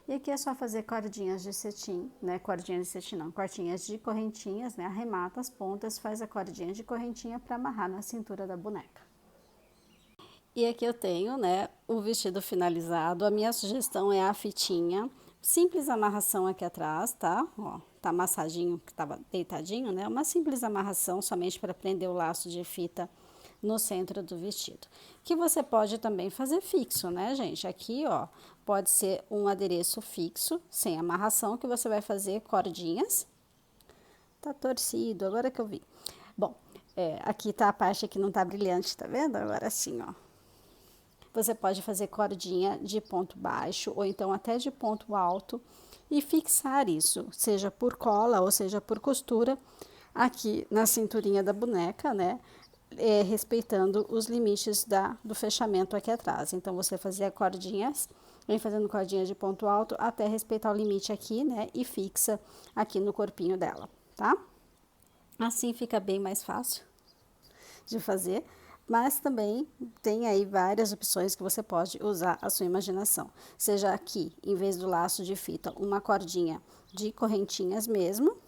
E aqui é só fazer cordinhas de cetim, né? Cordinhas de cetim não, cordinhas de correntinhas, né? Arremata as pontas, faz a cordinha de correntinha para amarrar na cintura da boneca. E aqui eu tenho, né, o vestido finalizado. A minha sugestão é a fitinha. Simples amarração aqui atrás, tá? Ó, tá amassadinho, que tava deitadinho, né? Uma simples amarração somente para prender o laço de fita no centro do vestido. Que você pode também fazer fixo, né, gente? Aqui, ó, pode ser um adereço fixo, sem amarração, que você vai fazer cordinhas. Tá torcido, agora que eu vi. Bom, aqui tá a parte que não tá brilhante, tá vendo? Agora sim, ó. Você pode fazer cordinha de ponto baixo ou então até de ponto alto e fixar isso, seja por cola ou seja por costura, aqui na cinturinha da boneca, né? Respeitando os limites do fechamento aqui atrás. Então, você fazia cordinhas, vem fazendo cordinhas de ponto alto até respeitar o limite aqui, né? E fixa aqui no corpinho dela, tá? Assim fica bem mais fácil de fazer. Mas também tem aí várias opções que você pode usar a sua imaginação. Seja aqui, em vez do laço de fita, uma cordinha de correntinhas mesmo,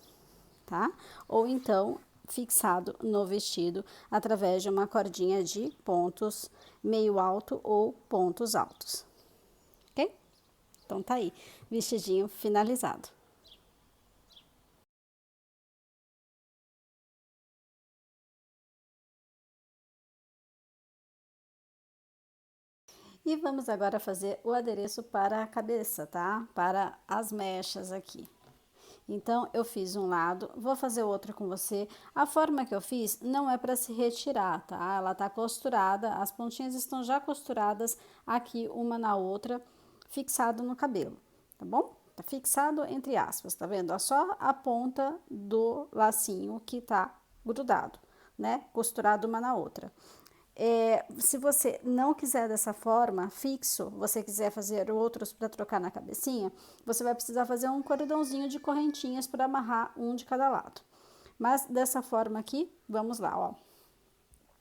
tá? Ou então, fixado no vestido através de uma cordinha de pontos meio alto ou pontos altos, ok? Então, tá aí, vestidinho finalizado. E vamos agora fazer o adereço para a cabeça, tá? Para as mechas aqui. Então, eu fiz um lado, vou fazer o outro com você. A forma que eu fiz não é para se retirar, tá? Ela tá costurada, as pontinhas estão já costuradas aqui uma na outra, fixado no cabelo, tá bom? Tá fixado entre aspas, tá vendo? É só a ponta do lacinho que tá grudado, né? Costurado uma na outra. Se você não quiser dessa forma, fixo, você quiser fazer outros para trocar na cabecinha, você vai precisar fazer um cordãozinho de correntinhas para amarrar um de cada lado. Mas dessa forma aqui, vamos lá, ó.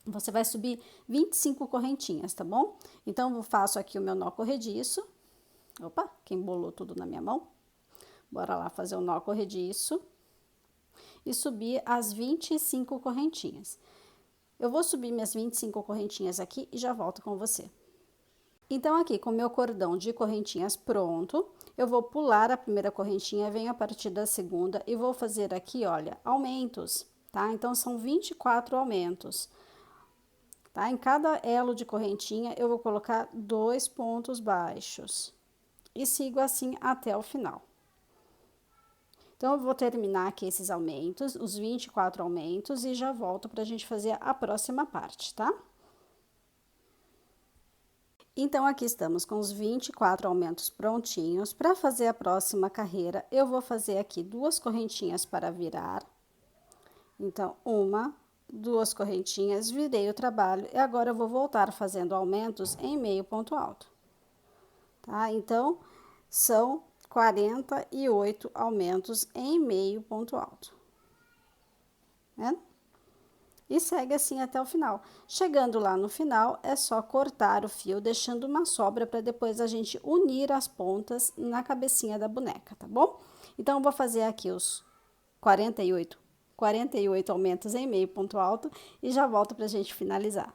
Você vai subir 25 correntinhas, tá bom? Então, eu faço aqui o meu nó corrediço. Opa, que embolou tudo na minha mão. Bora lá fazer o nó corrediço. E subir as 25 correntinhas. Eu vou subir minhas 25 correntinhas aqui e já volto com você. Então, aqui com o meu cordão de correntinhas pronto, eu vou pular a primeira correntinha, venho a partir da segunda e vou fazer aqui, olha, aumentos. tá? Então, são 24 aumentos, tá? Em cada elo de correntinha, eu vou colocar 2 pontos baixos e sigo assim até o final. Então, eu vou terminar aqui esses aumentos, os 24 aumentos, e já volto pra gente fazer a próxima parte, tá? Então, aqui estamos com os 24 aumentos prontinhos. Para fazer a próxima carreira, eu vou fazer aqui 2 correntinhas para virar. Então, 1, 2 correntinhas, virei o trabalho e agora eu vou voltar fazendo aumentos em meio ponto alto, tá? Então, são 48 aumentos em meio ponto alto, né? E segue assim até o final. Chegando lá no final, é só cortar o fio, deixando uma sobra para depois a gente unir as pontas na cabecinha da boneca, tá bom? Então, eu vou fazer aqui os 48 aumentos em meio ponto alto e já volto para a gente finalizar.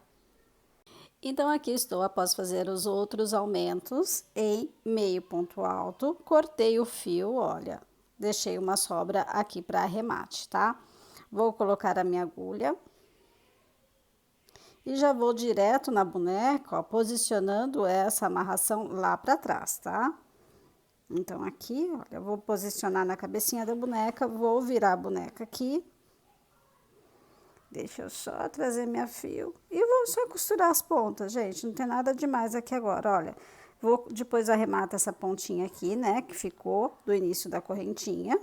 Então, aqui estou após fazer os outros aumentos em meio ponto alto, cortei o fio, olha, deixei uma sobra aqui para arremate, tá? Vou colocar a minha agulha. E já vou direto na boneca, ó, posicionando essa amarração lá para trás, tá? Então, aqui, olha, eu vou posicionar na cabecinha da boneca, vou virar a boneca aqui. Deixa eu só trazer minha fio. E vou só costurar as pontas, gente, não tem nada demais aqui agora, olha. Vou depois arrematar essa pontinha aqui, né, que ficou do início da correntinha,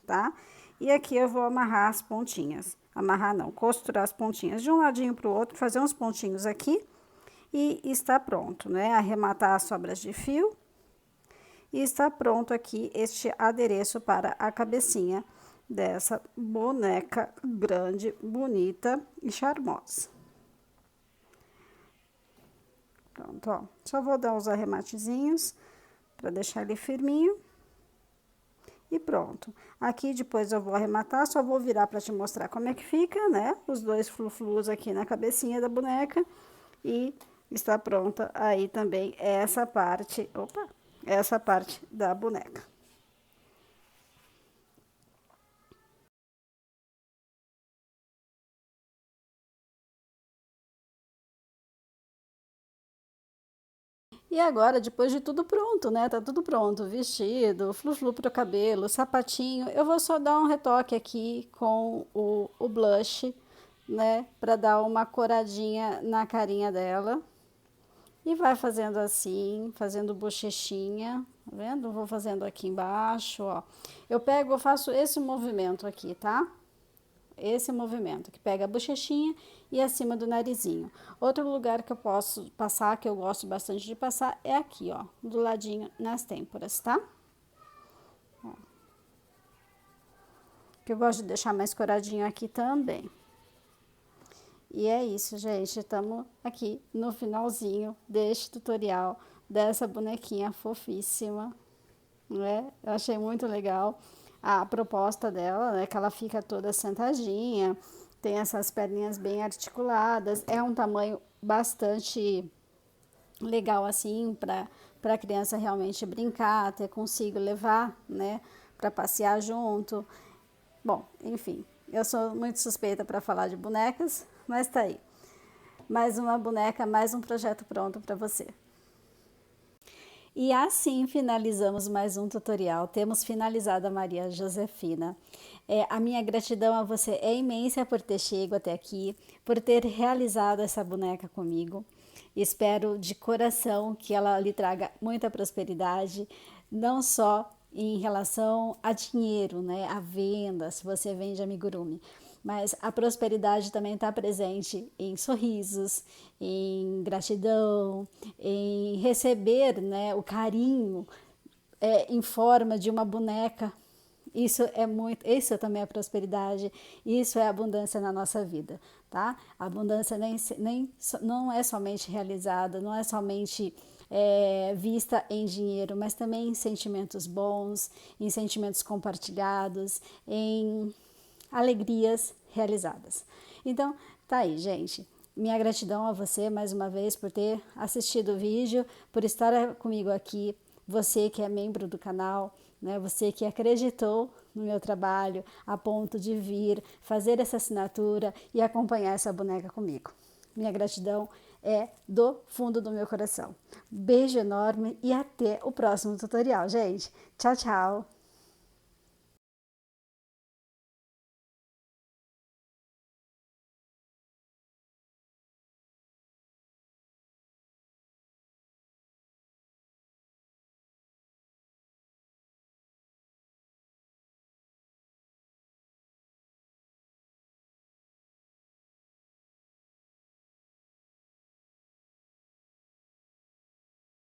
tá? E aqui eu vou amarrar as pontinhas. Amarrar não, costurar as pontinhas de um ladinho para o outro, fazer uns pontinhos aqui e está pronto, né? Arrematar as sobras de fio e está pronto aqui este adereço para a cabecinha dessa boneca grande, bonita e charmosa. Pronto, ó. Só vou dar os arrematezinhos para deixar ele firminho. E pronto. Aqui depois eu vou arrematar, só vou virar para te mostrar como é que fica, né? Os 2 frufrus aqui na cabecinha da boneca. E está pronta aí também essa parte, essa parte da boneca. E agora, depois de tudo pronto, né? Tá tudo pronto, vestido, flu-flu pro cabelo, sapatinho. Eu vou só dar um retoque aqui com o blush, né? Pra dar uma coradinha na carinha dela. E vai fazendo assim, fazendo bochechinha, tá vendo? Vou fazendo aqui embaixo, ó. Eu faço esse movimento aqui, tá? Esse movimento, que pega a bochechinha e acima do narizinho. Outro lugar que eu posso passar, que eu gosto bastante de passar, é aqui, ó, do ladinho nas têmporas, tá? Ó. Que eu gosto de deixar mais coradinho aqui também. E é isso, gente, estamos aqui no finalzinho deste tutorial dessa bonequinha fofíssima, né? Eu achei muito legal a proposta dela, né? Que ela fica toda sentadinha, tem essas perninhas bem articuladas, é um tamanho bastante legal assim para a criança realmente brincar, até consigo levar, né, para passear junto. Bom, enfim, eu sou muito suspeita para falar de bonecas, mas tá aí. Mais uma boneca, mais um projeto pronto para você. E assim finalizamos mais um tutorial. Temos finalizado a Maria Josefina. A minha gratidão a você é imensa por ter chegado até aqui, por ter realizado essa boneca comigo. Espero de coração que ela lhe traga muita prosperidade, não só em relação a dinheiro, né, a venda, se você vende amigurumi, mas a prosperidade também está presente em sorrisos, em gratidão, em receber, né, o carinho em forma de uma boneca. Isso também é prosperidade, isso é abundância na nossa vida, tá? A abundância não é somente realizada, não é somente vista em dinheiro, mas também em sentimentos bons, em sentimentos compartilhados, em alegrias realizadas. Então, tá aí, gente. Minha gratidão a você mais uma vez por ter assistido o vídeo, por estar comigo aqui, você que é membro do canal, né? Você que acreditou no meu trabalho a ponto de vir fazer essa assinatura e acompanhar essa boneca comigo. Minha gratidão é do fundo do meu coração. Beijo enorme e até o próximo tutorial, gente. Tchau, tchau!